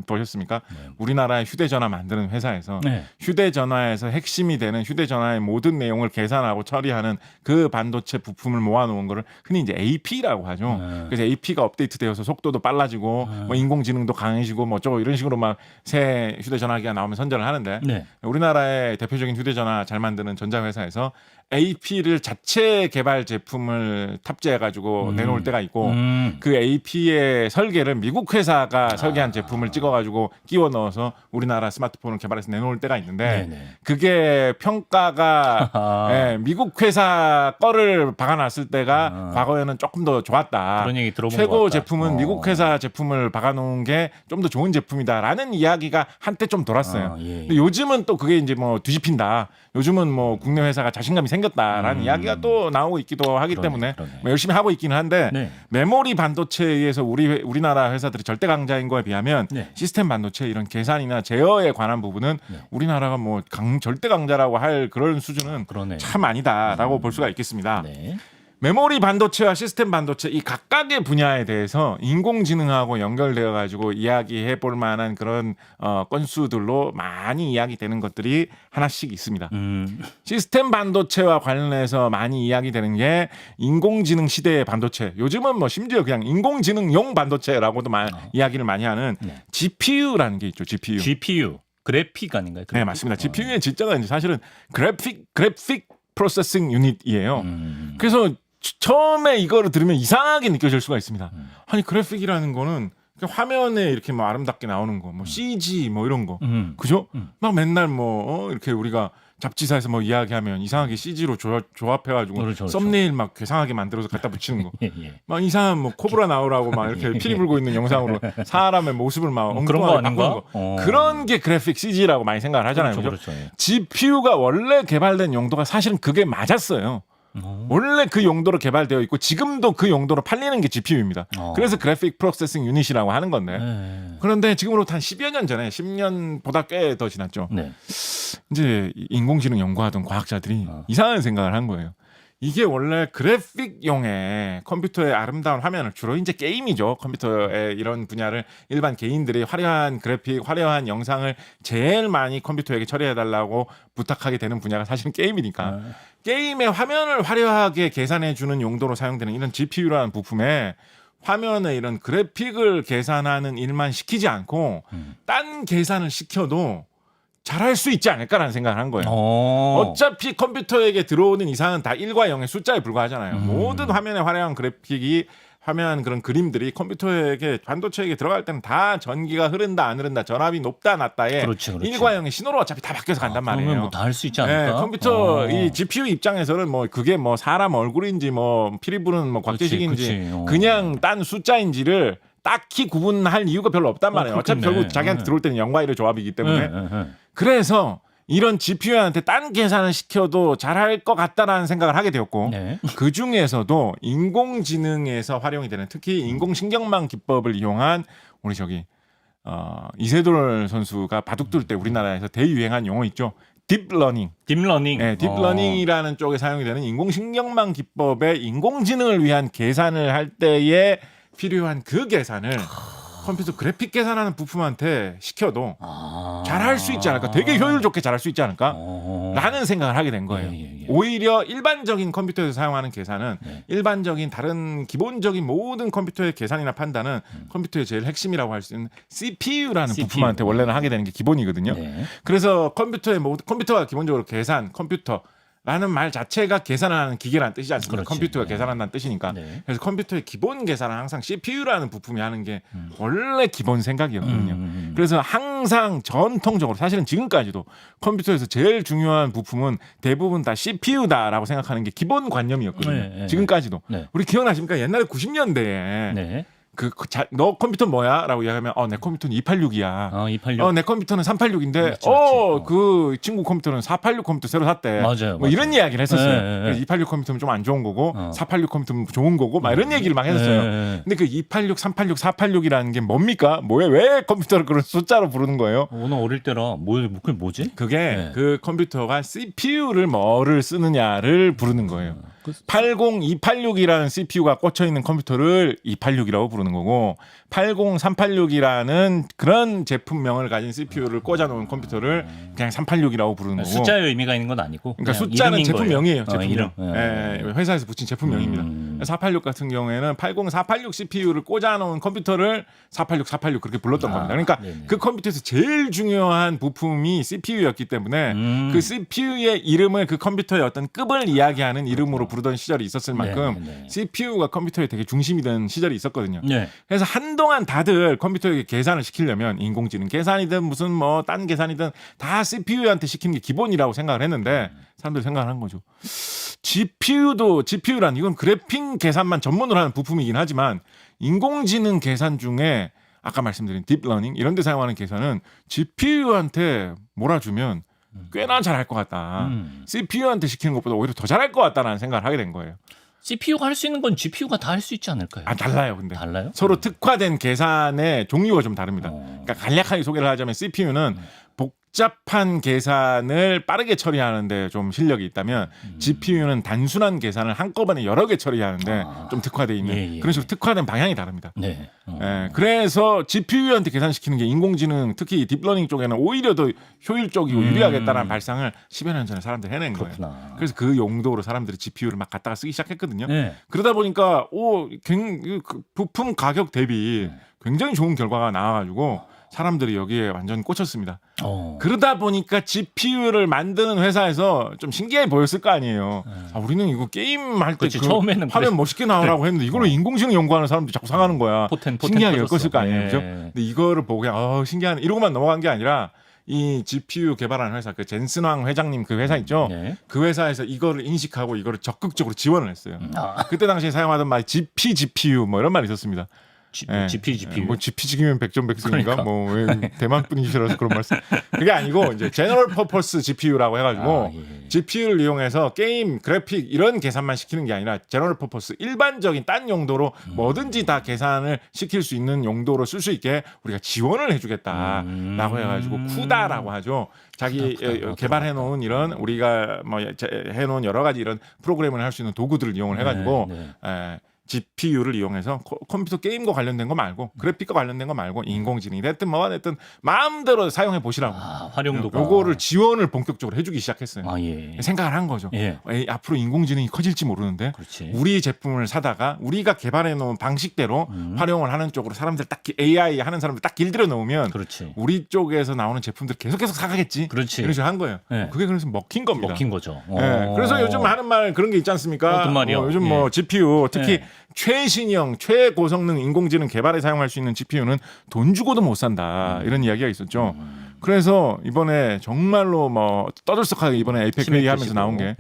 Speaker 2: 보셨습니까? 우리나라의 휴대전화 만드는 회사에서
Speaker 1: 네.
Speaker 2: 휴대전화에서 핵심이 되는 휴대전화의 모든 내용을 계산하고 처리하는 그 반도체 부품을 모아놓은 거를 흔히 이제 AP라고 하죠. 그래서 AP가 업데이트되어서 속도도 빨라지고 뭐 인공지능도 강해지고 뭐 어쩌고 이런 식으로 막 새 휴대전화기가 나오면 선전을 하는데
Speaker 1: 네.
Speaker 2: 우리나라의 대표적인 휴대전화 잘 만드는 전자회사에서 AP를 자체 개발 제품을 탑재해가지고 내놓을 때가 있고 그 AP의 설계를 미국 회사가 설계한 제품을 찍어가지고 끼워 넣어서 우리나라 스마트폰을 개발해서 내놓을 때가 있는데
Speaker 1: 네네.
Speaker 2: 그게 평가가 예, 미국 회사 거를 박아놨을 때가 과거에는 조금 더 좋았다.
Speaker 1: 그런 얘기 들어본 것
Speaker 2: 최고
Speaker 1: 같다.
Speaker 2: 제품은 미국 회사 제품을 박아놓은 게 좀 더 좋은 제품이다라는 이야기가 한때 좀 돌았어요.
Speaker 1: 예.
Speaker 2: 근데 요즘은 또 그게 이제 뭐 뒤집힌다. 요즘은 뭐 국내 회사가 자신감이 생겼다라는 이야기가 또 나오고 있기도 하기 때문에
Speaker 1: 그러네.
Speaker 2: 뭐 열심히 하고 있기는 한데
Speaker 1: 네.
Speaker 2: 메모리 반도체에 의해서 우리나라 회사들이 절대 강자인 거에 비하면
Speaker 1: 네.
Speaker 2: 시스템 반도체 이런 계산이나 제어에 관한 부분은 우리나라가 뭐 절대 강자라고 할 그런 수준은
Speaker 1: 그러네.
Speaker 2: 참 아니다라고 볼 수가 있겠습니다.
Speaker 1: 네.
Speaker 2: 메모리 반도체와 시스템 반도체 이 각각의 분야에 대해서 인공지능하고 연결되어 가지고 이야기해 볼 만한 그런 건수들로 많이 이야기되는 것들이 하나씩 있습니다. 시스템 반도체와 관련해서 많이 이야기되는 게 인공지능 시대의 반도체. 요즘은 뭐 심지어 그냥 인공지능용 반도체라고도 이야기를 많이 하는 GPU라는 게 있죠.
Speaker 1: GPU 그래픽 아닌가요?
Speaker 2: 네, 맞습니다. GPU의 진짜가 이제 사실은 그래픽 프로세싱 유닛이에요. 그래서 처음에 이거를 들으면 이상하게 느껴질 수가 있습니다. 아니 그래픽이라는 거는 그냥 화면에 이렇게 뭐 아름답게 나오는 거, 뭐 CG 뭐 이런 거, 그죠? 막 맨날 뭐 이렇게 우리가 잡지사에서 뭐 이야기하면 이상하게 CG로 조합해가지고
Speaker 1: 그렇죠.
Speaker 2: 썸네일 막 괴상하게 만들어서 갖다 붙이는 거,
Speaker 1: 예.
Speaker 2: 막 이상한 뭐 코브라 나오라고 막 이렇게 피리 불고 있는 영상으로 사람의 모습을 막
Speaker 1: 그런 거
Speaker 2: 엉뚱하게 바꾸는
Speaker 1: 아닌가?
Speaker 2: 거, 그런 게 그래픽 CG라고 많이 생각을 하잖아요.
Speaker 1: 그렇죠. 예.
Speaker 2: GPU가 원래 개발된 용도가 사실은 그게 맞았어요. 원래 그 용도로 개발되어 있고 지금도 그 용도로 팔리는 게 GPU입니다. 그래서 그래픽 프로세싱 유닛이라고 하는 건데 그런데 지금으로부터 한 10여 년 전에 10년보다 꽤 더 지났죠.
Speaker 1: 네.
Speaker 2: 이제 인공지능 연구하던 과학자들이 이상한 생각을 한 거예요. 이게 원래 그래픽용의 컴퓨터의 아름다운 화면을 주로 이제 게임이죠. 컴퓨터의 이런 분야를 일반 개인들이 화려한 그래픽, 화려한 영상을 제일 많이 컴퓨터에게 처리해달라고 부탁하게 되는 분야가 사실은 게임이니까 게임의 화면을 화려하게 계산해주는 용도로 사용되는 이런 GPU라는 부품에 화면에 이런 그래픽을 계산하는 일만 시키지 않고 딴 계산을 시켜도 잘할 수 있지 않을까라는 생각을 한 거예요. 어차피 컴퓨터에게 들어오는 이상은 다 1과 0의 숫자에 불과하잖아요. 모든 화면에 화려한 그래픽이 화면 그런 그림들이 컴퓨터에게 반도체에게 들어갈 때는 다 전기가 흐른다 안 흐른다 전압이 높다 낮다에
Speaker 1: 그렇지.
Speaker 2: 1과 0의 신호로 어차피 다 바뀌어서 간단 말이에요.
Speaker 1: 그러면 뭐 다 할 수 있지 않을까?
Speaker 2: 네, 컴퓨터 이 GPU 입장에서는 뭐 그게 뭐 사람 얼굴인지 뭐 피리 부는 뭐 곽재식인지
Speaker 1: 그렇지.
Speaker 2: 그냥 딴 숫자인지를 딱히 구분할 이유가 별로 없단 말이에요. 어차피
Speaker 1: 그렇겠네.
Speaker 2: 결국 자기한테 들어올 때는 0과 1의 조합이기 때문에
Speaker 1: 네.
Speaker 2: 그래서 이런 GPU한테 딴 계산을 시켜도 잘할 것 같다라는 생각을 하게 되었고
Speaker 1: 네.
Speaker 2: 그 중에서도 인공지능에서 활용이 되는 특히 인공신경망 기법을 이용한 우리 이세돌 선수가 바둑 둘 때 우리나라에서 대유행한 용어 있죠. 딥러닝.
Speaker 1: 딥러닝.
Speaker 2: 네, 딥러닝이라는 쪽에 사용이 되는 인공신경망 기법의 인공지능을 위한 계산을 할 때의 필요한 그 계산을 컴퓨터 그래픽 계산하는 부품한테 시켜도 잘할 수 있지 않을까? 되게 효율 좋게 잘할 수 있지 않을까? 라는 생각을 하게 된 거예요.
Speaker 1: 예.
Speaker 2: 오히려 일반적인 컴퓨터에서 사용하는 계산은
Speaker 1: 네.
Speaker 2: 일반적인 다른 기본적인 모든 컴퓨터의 계산이나 판단은 컴퓨터의 제일 핵심이라고 할 수 있는 CPU라는
Speaker 1: CPU.
Speaker 2: 부품한테 원래는 하게 되는 게 기본이거든요.
Speaker 1: 네.
Speaker 2: 그래서 컴퓨터가 기본적으로 계산, 컴퓨터라는 말 자체가 계산하는 기계라는 뜻이지 않습니까?
Speaker 1: 그렇지.
Speaker 2: 컴퓨터가
Speaker 1: 네.
Speaker 2: 계산한다는 뜻이니까.
Speaker 1: 네.
Speaker 2: 그래서 컴퓨터의 기본 계산은 항상 CPU라는 부품이 하는 게 원래 기본 생각이었거든요. 그래서 항상 전통적으로 사실은 지금까지도 컴퓨터에서 제일 중요한 부품은 대부분 다 CPU다라고 생각하는 게 기본 관념이었거든요.
Speaker 1: 네.
Speaker 2: 지금까지도.
Speaker 1: 네.
Speaker 2: 우리 기억나십니까? 옛날에 90년대에
Speaker 1: 네.
Speaker 2: 너 컴퓨터 뭐야? 라고 이야기하면 내 컴퓨터는 286이야.
Speaker 1: 286.
Speaker 2: 내 컴퓨터는 386인데
Speaker 1: 그렇지.
Speaker 2: 그 친구 컴퓨터는 486 컴퓨터 새로 샀대.
Speaker 1: 맞아요.
Speaker 2: 뭐 이런 이야기를 했었어요.
Speaker 1: 네.
Speaker 2: 그래서 286 컴퓨터는 좀 안 좋은 거고 486 컴퓨터는 좋은 거고 막 이런 얘기를 막 했었어요.
Speaker 1: 네.
Speaker 2: 근데 그 286, 386, 486이라는 게 뭡니까? 왜 컴퓨터를 그런 숫자로 부르는 거예요?
Speaker 1: 오늘 어릴 때라 그게 뭐지?
Speaker 2: 그게
Speaker 1: 네.
Speaker 2: 그 컴퓨터가 CPU를 뭐를 쓰느냐를 부르는 거예요. 80, 286이라는 CPU가 꽂혀 있는 컴퓨터를 286이라고 부르는 거고 80, 386이라는 그런 제품명을 가진 CPU를 꽂아 놓은 컴퓨터를 그냥 386이라고 부르는 거고.
Speaker 1: 숫자의 의미가 있는 건 아니고.
Speaker 2: 그러니까
Speaker 1: 그냥
Speaker 2: 숫자는
Speaker 1: 이름인
Speaker 2: 제품명이에요.
Speaker 1: 거예요.
Speaker 2: 제품명.
Speaker 1: 이름.
Speaker 2: 예, 회사에서 붙인 제품명입니다. 486 같은 경우에는 80, 486 CPU를 꽂아 놓은 컴퓨터를 486 그렇게 불렀던 겁니다. 그러니까
Speaker 1: 네네.
Speaker 2: 그 컴퓨터에서 제일 중요한 부품이 CPU였기 때문에 그 CPU의 이름을 그 컴퓨터의 어떤 급을 이야기하는 이름으로 부르던 시절이 있었을 만큼
Speaker 1: 네.
Speaker 2: CPU가 컴퓨터의 되게 중심이던 시절이 있었거든요.
Speaker 1: 네.
Speaker 2: 그래서 한동안 다들 컴퓨터에게 계산을 시키려면 인공지능 계산이든 무슨 뭐 딴 계산이든 다 CPU한테 시키는 게 기본이라고 생각을 했는데 사람들이 생각을 한 거죠. GPU란 이건 그래픽 계산만 전문으로 하는 부품이긴 하지만 인공지능 계산 중에 아까 말씀드린 딥러닝 이런 데 사용하는 계산은 GPU한테 몰아주면 꽤나 잘할 것 같다. CPU한테 시키는 것보다 오히려 더 잘할 것 같다라는 생각을 하게 된 거예요.
Speaker 1: CPU가 할 수 있는 건 GPU가 다 할 수 있지 않을까요?
Speaker 2: 달라요, 근데.
Speaker 1: 달라요?
Speaker 2: 서로 특화된 계산의 종류가 좀 다릅니다. 그러니까 간략하게 소개를 하자면 CPU는 복잡한 계산을 빠르게 처리하는데 좀 실력이 있다면 GPU는 단순한 계산을 한꺼번에 여러 개 처리하는데 좀 특화되어 있는 그런 식으로 특화된 방향이 다릅니다.
Speaker 1: 네.
Speaker 2: 그래서 GPU한테 계산시키는 게 인공지능 특히 딥러닝 쪽에는 오히려 더 효율적이고 유리하겠다는 발상을 10여 년 전에 사람들이 해낸 거예요.
Speaker 1: 그렇구나.
Speaker 2: 그래서 그 용도로 사람들이 GPU를 막 갖다가 쓰기 시작했거든요.
Speaker 1: 네.
Speaker 2: 그러다 보니까 그 부품 가격 대비 굉장히 좋은 결과가 나와가지고 사람들이 여기에 완전 꽂혔습니다. 그러다 보니까 GPU를 만드는 회사에서 좀 신기해 보였을 거 아니에요. 우리는 이거 게임 할 때
Speaker 1: 처음에는
Speaker 2: 화면 멋있게 나오라고 했는데 이걸로 인공지능 연구하는 사람들이 자꾸 상하는 거야.
Speaker 1: 포텐
Speaker 2: 신기하게
Speaker 1: 터졌어.
Speaker 2: 엮었을 거 아니에요.
Speaker 1: 네.
Speaker 2: 그죠? 근데 이거를 보고 그냥 신기하네 이러고만 넘어간 게 아니라 이 GPU 개발하는 회사 그 젠슨왕 회장님 그 회사 있죠.
Speaker 1: 네.
Speaker 2: 그 회사에서 이거를 인식하고 이거를 적극적으로 지원을 했어요. 그때 당시에 사용하던 말 GPGPU 뭐 이런 말이 있었습니다.
Speaker 1: GPU.
Speaker 2: 뭐 GPG면 100점 100승인가?
Speaker 1: 그러니까.
Speaker 2: 뭐 대만 분이시라서 그런 말씀. 그게 아니고 이제 제너럴 퍼포스 GPU라고 해가지고 GPU를 이용해서 게임, 그래픽 이런 계산만 시키는 게 아니라 제너럴 퍼포스 일반적인 딴 용도로 뭐든지 다 계산을 시킬 수 있는 용도로 쓸 수 있게 우리가 지원을 해주겠다라고 해가지고 쿠다라고 하죠. 자기 개발해놓은 이런 우리가 뭐 해놓은 여러 가지 이런 프로그램을 할 수 있는 도구들을 이용을 해가지고. GPU를 이용해서 컴퓨터 게임과 관련된 거 말고 그래픽과 관련된 거 말고 인공지능이 됐든 뭐가 됐든 마음대로 사용해 보시라고.
Speaker 1: 활용도가.
Speaker 2: 요거를 지원을 본격적으로 해주기 시작했어요. 생각을 한 거죠. 앞으로 인공지능이 커질지 모르는데
Speaker 1: 그렇지.
Speaker 2: 우리 제품을 사다가 우리가 개발해 놓은 방식대로 활용을 하는 쪽으로 사람들 딱 AI 하는 사람들 딱 길들여 놓으면
Speaker 1: 그렇지.
Speaker 2: 우리 쪽에서 나오는 제품들 계속 사가겠지.
Speaker 1: 그렇지.
Speaker 2: 이런 식으로 한 거예요. 그게 그래서 먹힌 겁니다.
Speaker 1: 먹힌 거죠.
Speaker 2: 그래서 요즘 하는 말 그런 게 있지 않습니까?
Speaker 1: 어떤 말이요?
Speaker 2: 요즘 뭐 GPU 특히 최신형, 최고성능 인공지능 개발에 사용할 수 있는 GPU는 돈 주고도 못 산다. 이런 이야기가 있었죠. 그래서 이번에 정말로 뭐 떠들썩하게 이번에 에이펙 회의하면서 나온 게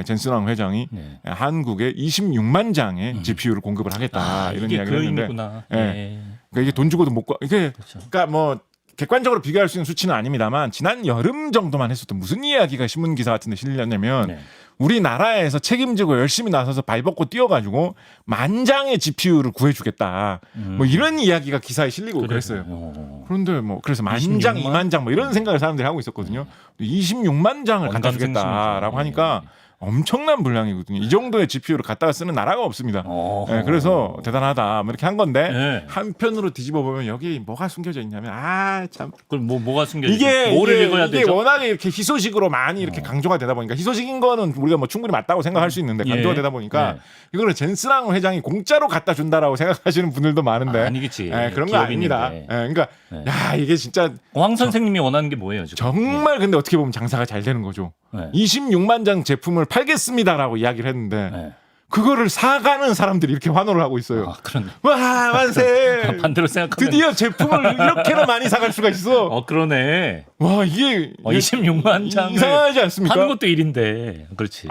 Speaker 2: 젠슨왕 회장이 한국에 26만 장의 GPU를 공급을 하겠다. 이런 이야기를 했는데 그러니까 이게 돈 주고도 못 이게
Speaker 1: 그렇죠.
Speaker 2: 그러니까 뭐 객관적으로 비교할 수 있는 수치는 아닙니다만 지난 여름 정도만 했었던 무슨 이야기가 신문 기사 같은 데 실렸냐면 우리나라에서 책임지고 열심히 나서서 발벗고 뛰어가지고 만장의 GPU를 구해주겠다. 뭐 이런 이야기가 기사에 실리고 그랬어요. 그런데 뭐 그래서 만장, 2만 장 뭐 이런 생각을 사람들이 하고 있었거든요. 26만 장을 갖다 주겠다라고 하니까 엄청난 분량이거든요. 이 정도의 GPU를 갖다가 쓰는 나라가 없습니다. 예, 그래서 대단하다 뭐 이렇게 한 건데
Speaker 1: 네.
Speaker 2: 한편으로 뒤집어 보면 여기 뭐가 숨겨져 있냐면 참
Speaker 1: 그럼 뭐가 숨겨져?
Speaker 2: 이게
Speaker 1: 뭐를 읽어야
Speaker 2: 이게
Speaker 1: 되죠?
Speaker 2: 워낙에 이렇게 희소식으로 많이 이렇게 강조가 되다 보니까 희소식인 거는 우리가 뭐 충분히 맞다고 생각할 수 있는데 강조가
Speaker 1: 예.
Speaker 2: 되다 보니까
Speaker 1: 네.
Speaker 2: 이거를 젠스랑 회장이 공짜로 갖다 준다라고 생각하시는 분들도 많은데
Speaker 1: 아니겠지.
Speaker 2: 예, 그런 거 아닙니다. 예, 그러니까 야 이게 진짜
Speaker 1: 황 선생님이 원하는 게 뭐예요 지금?
Speaker 2: 정말 근데 어떻게 보면 장사가 잘 되는 거죠.
Speaker 1: 네.
Speaker 2: 26만 장 제품을 팔겠습니다라고 이야기를 했는데
Speaker 1: 네.
Speaker 2: 그거를 사가는 사람들이 이렇게 환호를 하고 있어요.
Speaker 1: 아, 그렇네.
Speaker 2: 와 만세!
Speaker 1: 반대로 생각하면
Speaker 2: 드디어 제품을 이렇게나 많이 사갈 수가 있어.
Speaker 1: 그러네.
Speaker 2: 와 이게
Speaker 1: 26만 장을
Speaker 2: 이상하지 않습니까?
Speaker 1: 하는 것도 일인데. 그렇지.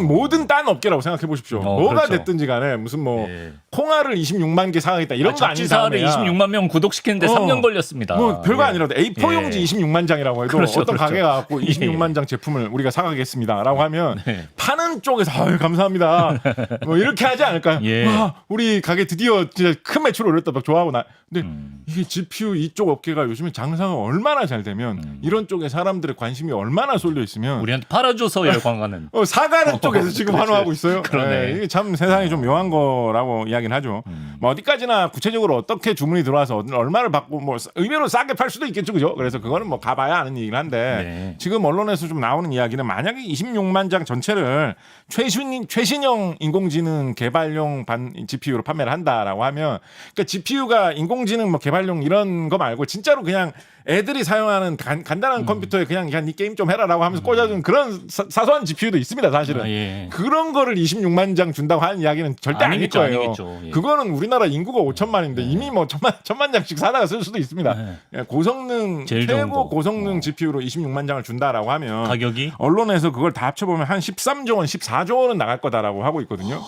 Speaker 2: 모든 딴 업계라고 생각해 보십시오. 뭐가
Speaker 1: 그렇죠.
Speaker 2: 됐든지 간에 무슨 뭐
Speaker 1: 예.
Speaker 2: 콩알을 26만 개 사가겠다 이런 거 아닌
Speaker 1: 잡지사를
Speaker 2: 다음에야
Speaker 1: 26만 명 구독시키는데 3년 걸렸습니다.
Speaker 2: 뭐 별거
Speaker 1: 예.
Speaker 2: 아니라도 A4 용지
Speaker 1: 예.
Speaker 2: 26만 장이라고 해도
Speaker 1: 그렇죠,
Speaker 2: 어떤
Speaker 1: 그렇죠.
Speaker 2: 가게가 갖고 26만 장 제품을 우리가 사가겠습니다라고 하면
Speaker 1: 네.
Speaker 2: 파는 쪽에서 아유 감사합니다. 뭐 이렇게 하지 않을까요?
Speaker 1: 예.
Speaker 2: 와 우리 가게 드디어 진짜 큰 매출을 올렸다 막 좋아하고 나. 근데 이게 GPU 이쪽 업계가 요즘에 장사가 얼마나 잘 되면 이런 쪽에 사람들의 관심이 얼마나 쏠려 있으면
Speaker 1: 우리한테 팔아줘서 열광하는.
Speaker 2: 사가는 쪽에서 지금
Speaker 1: 그렇지.
Speaker 2: 환호하고 있어요.
Speaker 1: 그러네.
Speaker 2: 이게 참 세상이 좀 묘한 거라고 이야기는 하죠. 뭐 어디까지나 구체적으로 어떻게 주문이 들어와서 얼마를 받고 뭐 의외로 싸게 팔 수도 있겠죠, 그죠? 그래서 그거는 뭐 가봐야 아는 얘기긴 한데
Speaker 1: 네.
Speaker 2: 지금 언론에서 좀 나오는 이야기는 만약에 26만 장 전체를 최신형 인공지능 개발용 GPU로 판매를 한다라고 하면, 그러니까 GPU가 인공지능 뭐 개발용 이런 거 말고 진짜로 그냥 애들이 사용하는 간단한 컴퓨터에 그냥 네 게임 좀 해라라고 하면서 꽂아준 그런 사소한 GPU도 있습니다, 사실은.
Speaker 1: 아, 예.
Speaker 2: 그런 거를 26만 장 준다고 하는 이야기는 절대 아닐
Speaker 1: 아니겠죠,
Speaker 2: 거예요.
Speaker 1: 아니겠죠. 예.
Speaker 2: 그거는 우리나라 인구가 5천만인데 이미 뭐 천만 장씩 사다가 쓸 수도 있습니다.
Speaker 1: 네.
Speaker 2: 예, 고성능
Speaker 1: 제일 좋은
Speaker 2: 최고
Speaker 1: 거.
Speaker 2: 고성능 GPU로 26만 장을 준다라고 하면
Speaker 1: 가격이
Speaker 2: 언론에서 그걸 다 합쳐보면 한 13조 원, 14조 원은 나갈 거다라고 하고 있거든요.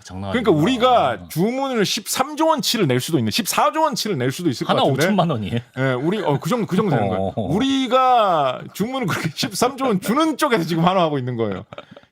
Speaker 1: 장난
Speaker 2: 그러니까
Speaker 1: 아니구나.
Speaker 2: 우리가 주문을 13조 원치를 낼 수도 있는, 14조 원치를 낼 수도 있을 것
Speaker 1: 하나
Speaker 2: 같은데.
Speaker 1: 5천만 원이에요.
Speaker 2: 예, 우리 그 정도 되는 거예요. 우리가 주문을 그렇게 13조 원 주는 쪽에서 지금 환호하고 있는 거예요.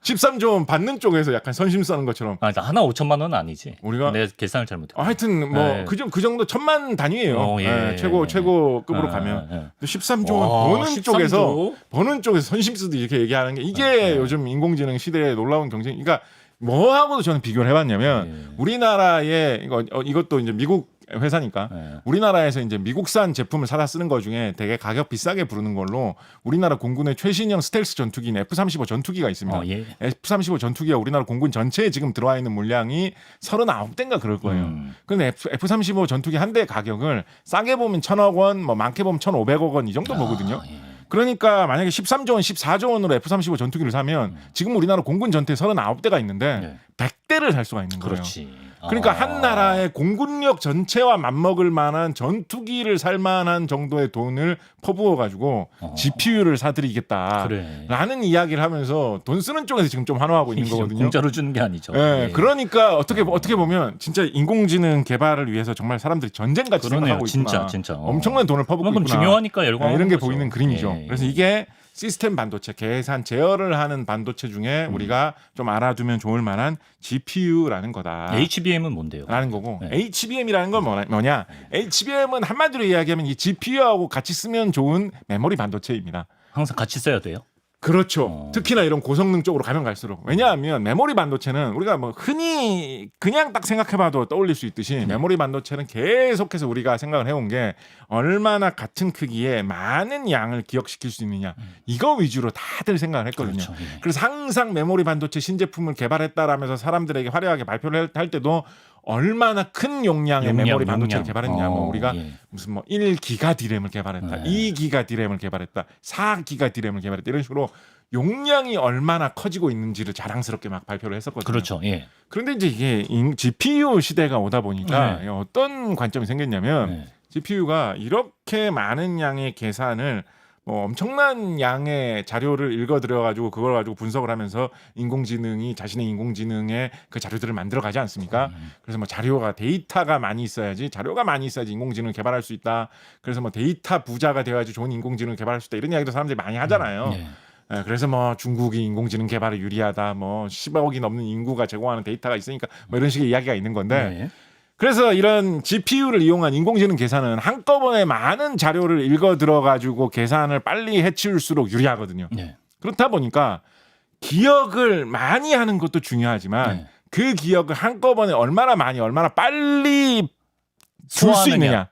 Speaker 2: 13조 원 받는 쪽에서 약간 선심 써는 것처럼.
Speaker 1: 아, 하나 5천만 원은 아니지.
Speaker 2: 우리가
Speaker 1: 내 계산을 잘못했고.
Speaker 2: 하여튼 뭐
Speaker 1: 네.
Speaker 2: 그 정도 천만 단위예요.
Speaker 1: 예.
Speaker 2: 예, 최고급으로
Speaker 1: 아,
Speaker 2: 가면.
Speaker 1: 예.
Speaker 2: 13조
Speaker 1: 와,
Speaker 2: 원13조? 버는 쪽에서 선심쓰도 이렇게 얘기하는 게 이게 요즘 인공지능 시대의 놀라운 경쟁. 그러니까 뭐하고도 저는 비교를 해봤냐면
Speaker 1: 예.
Speaker 2: 우리나라의 이것도 이제 미국 회사니까
Speaker 1: 예.
Speaker 2: 우리나라에서 이제 미국산 제품을 사다 쓰는 거 중에 되게 가격 비싸게 부르는 걸로 우리나라 공군의 최신형 스텔스 전투기인 F-35 전투기가 있습니다.
Speaker 1: 예.
Speaker 2: F-35 전투기가 우리나라 공군 전체에 지금 들어와 있는 물량이 39대인가 그럴 거예요. 근데 F-35 전투기 한 대 가격을 싸게 보면 1,000억 원, 뭐 많게 보면 1,500억 원 이 정도 보거든요.
Speaker 1: 예.
Speaker 2: 그러니까 만약에 13조 원, 14조 원으로 F-35 전투기를 사면 지금 우리나라 공군 전투에 39대가 있는데 100대를 살 수가 있는 거예요.
Speaker 1: 그렇지.
Speaker 2: 그러니까
Speaker 1: 아.
Speaker 2: 한 나라의 공군력 전체와 맞먹을 만한 전투기를 살 만한 정도의 돈을 퍼부어 가지고 GPU를 사드리겠다라는
Speaker 1: 그래.
Speaker 2: 이야기를 하면서 돈 쓰는 쪽에서 지금 좀 환호하고 있는 거거든요.
Speaker 1: 공짜로 주는 게 아니죠.
Speaker 2: 예,
Speaker 1: 예.
Speaker 2: 그러니까 어떻게 보면 진짜 인공지능 개발을 위해서 정말 사람들이 전쟁같이
Speaker 1: 그러네요.
Speaker 2: 생각하고 있구나.
Speaker 1: 진짜.
Speaker 2: 엄청난 돈을 퍼붓고
Speaker 1: 그건
Speaker 2: 있구나.
Speaker 1: 중요하니까 열광하는
Speaker 2: 이런 게
Speaker 1: 거죠.
Speaker 2: 보이는 그림이죠.
Speaker 1: 예.
Speaker 2: 그래서 이게 시스템 반도체, 계산 제어를 하는 반도체 중에 우리가 좀 알아두면 좋을 만한 GPU라는 거다.
Speaker 1: HBM은 뭔데요?
Speaker 2: 라는 거고
Speaker 1: 네.
Speaker 2: HBM이라는 건 뭐냐? HBM은 한마디로 이야기하면 이 GPU하고 같이 쓰면 좋은 메모리 반도체입니다.
Speaker 1: 항상 같이 써야 돼요.
Speaker 2: 그렇죠. 특히나 이런 고성능 쪽으로 가면 갈수록. 왜냐하면 메모리 반도체는 우리가 뭐 흔히 그냥 딱 생각해봐도 떠올릴 수 있듯이 메모리 반도체는 계속해서 우리가 생각을 해온 게 얼마나 같은 크기에 많은 양을 기억시킬 수 있느냐. 이거 위주로 다들 생각을 했거든요.
Speaker 1: 그렇죠. 예.
Speaker 2: 그래서 항상 메모리 반도체 신제품을 개발했다라면서 사람들에게 화려하게 발표를 할 때도 얼마나 큰 용량의 메모리 반도체를 개발했냐. 뭐 우리가
Speaker 1: 예.
Speaker 2: 무슨 뭐 1기가 D램을 개발했다.
Speaker 1: 네.
Speaker 2: 2기가 D램을 개발했다. 4기가 D램을 개발했다. 이런 식으로 용량이 얼마나 커지고 있는지를 자랑스럽게 막 발표를 했었거든요.
Speaker 1: 그렇죠. 예.
Speaker 2: 그런데 이제 이게 GPU 시대가 오다 보니까
Speaker 1: 네.
Speaker 2: 어떤 관점이 생겼냐면
Speaker 1: 네.
Speaker 2: GPU가 이렇게 많은 양의 계산을 뭐 엄청난 양의 자료를 읽어들여 가지고 그걸 가지고 분석을 하면서 인공지능이 자신의 인공지능의 그 자료들을 만들어 가지 않습니까? 그래서 뭐 데이터가 많이 있어야지 인공지능을 개발할 수 있다. 그래서 뭐 데이터 부자가 되어야지 좋은 인공지능을 개발할 수 있다. 이런 이야기도 사람들이 많이 하잖아요.
Speaker 1: 예.
Speaker 2: 예, 그래서 뭐 중국이 인공지능 개발에 유리하다. 뭐 10억이 넘는 인구가 제공하는 데이터가 있으니까 뭐 이런 식의 이야기가 있는 건데
Speaker 1: 네.
Speaker 2: 그래서 이런 GPU를 이용한 인공지능 계산은 한꺼번에 많은 자료를 읽어 들어가지고 계산을 빨리 해치울수록 유리하거든요.
Speaker 1: 네.
Speaker 2: 그렇다 보니까 기억을 많이 하는 것도 중요하지만
Speaker 1: 네.
Speaker 2: 그 기억을 한꺼번에 얼마나 많이 얼마나 빨리 줄 수 있느냐.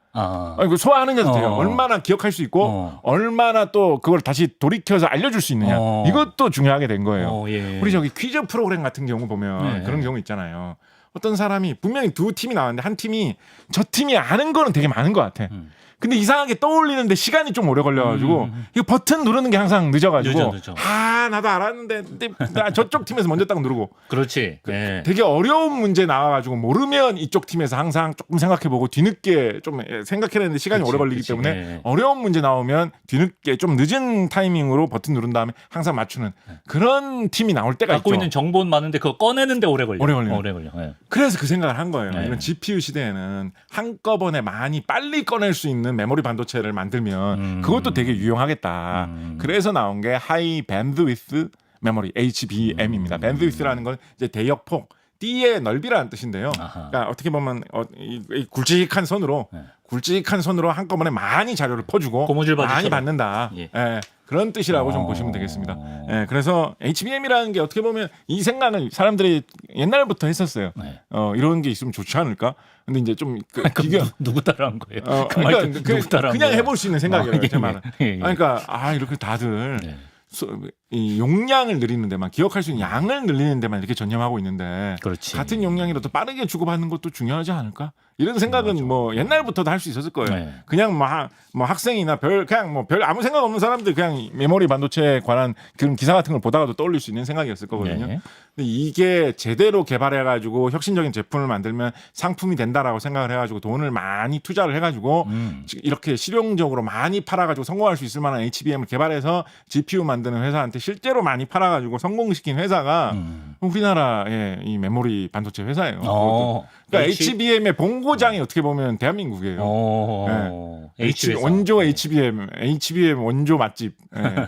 Speaker 2: 그 소화하느냐도 돼요. 얼마나 기억할 수 있고 얼마나 또 그걸 다시 돌이켜서 알려줄 수 있느냐. 이것도 중요하게 된 거예요.
Speaker 1: 예.
Speaker 2: 우리 저기 퀴즈 프로그램 같은 경우 보면
Speaker 1: 네.
Speaker 2: 그런 경우 있잖아요. 어떤 사람이 분명히 두 팀이 나왔는데 한 팀이 저 팀이 아는 거는 되게 많은 것 같아. 근데 이상하게 떠올리는데 시간이 좀 오래 걸려가지고 이거 버튼 누르는 게 항상 늦어가지고
Speaker 1: 늦어.
Speaker 2: 나도 알았는데 근데 나 저쪽 팀에서 먼저 딱 누르고
Speaker 1: 그렇지. 네.
Speaker 2: 되게 어려운 문제 나와가지고 모르면 이쪽 팀에서 항상 조금 생각해보고 뒤늦게 좀 생각해내는데 시간이 오래 걸리기 때문에
Speaker 1: 네.
Speaker 2: 어려운 문제 나오면 뒤늦게 좀 늦은 타이밍으로 버튼 누른 다음에 항상 맞추는 그런 팀이 나올 때가
Speaker 1: 갖고
Speaker 2: 있죠.
Speaker 1: 있는 정보는 많은데 그거 꺼내는데 오래 걸려.
Speaker 2: 오래 걸려요.
Speaker 1: 네.
Speaker 2: 그래서 그 생각을 한 거예요.
Speaker 1: 네.
Speaker 2: 이런 GPU 시대에는 한꺼번에 많이 빨리 꺼낼 수 있는 메모리 반도체를 만들면 그것도 되게 유용하겠다. 그래서 나온 게 하이 밴드위스 메모리 HBM입니다. 밴드위스라는 건 이제 대역폭 띠의 넓이라는 뜻인데요. 그러니까 어떻게 보면 이 굵직한 선으로 한꺼번에 많이 자료를 퍼주고
Speaker 1: 고무줄
Speaker 2: 많이
Speaker 1: 받으처럼.
Speaker 2: 받는다.
Speaker 1: 예.
Speaker 2: 예, 그런 뜻이라고 좀 보시면 되겠습니다. 예, 그래서 HBM이라는 게 어떻게 보면 이 생각은 사람들이 옛날부터 했었어요.
Speaker 1: 네.
Speaker 2: 이런 게 있으면 좋지 않을까? 근데 이제 좀 비교
Speaker 1: 누구 따라한 거예요?
Speaker 2: 그러니까
Speaker 1: 누구 따라한
Speaker 2: 그냥
Speaker 1: 거예요?
Speaker 2: 해볼 수 있는 생각이에요. 제 말은.
Speaker 1: 예.
Speaker 2: 그러니까 이렇게 다들
Speaker 1: 네.
Speaker 2: 이 용량을 늘리는 데만 기억할 수 있는 양을 늘리는 데만 이렇게 전념하고 있는데
Speaker 1: 그렇지.
Speaker 2: 같은 용량이라도 빠르게 주고받는 것도 중요하지 않을까? 이런 생각은 뭐 옛날부터도 할 수 있었을 거예요.
Speaker 1: 네.
Speaker 2: 그냥 뭐 학생이나 별 아무 생각 없는 사람들 그냥 메모리 반도체에 관한 그런 기사 같은 걸 보다가도 떠올릴 수 있는 생각이었을 거거든요.
Speaker 1: 네.
Speaker 2: 근데 이게 제대로 개발해가지고 혁신적인 제품을 만들면 상품이 된다라고 생각을 해가지고 돈을 많이 투자를 해가지고 지금 이렇게 실용적으로 많이 팔아가지고 성공할 수 있을 만한 HBM을 개발해서 GPU 만드는 회사한테 실제로 많이 팔아가지고 성공시킨 회사가 우리나라의 이 메모리 반도체 회사예요. 그러니까 HBM의 본고장이 어떻게 보면 대한민국이에요. 원조 HBM 원조 맛집. 예.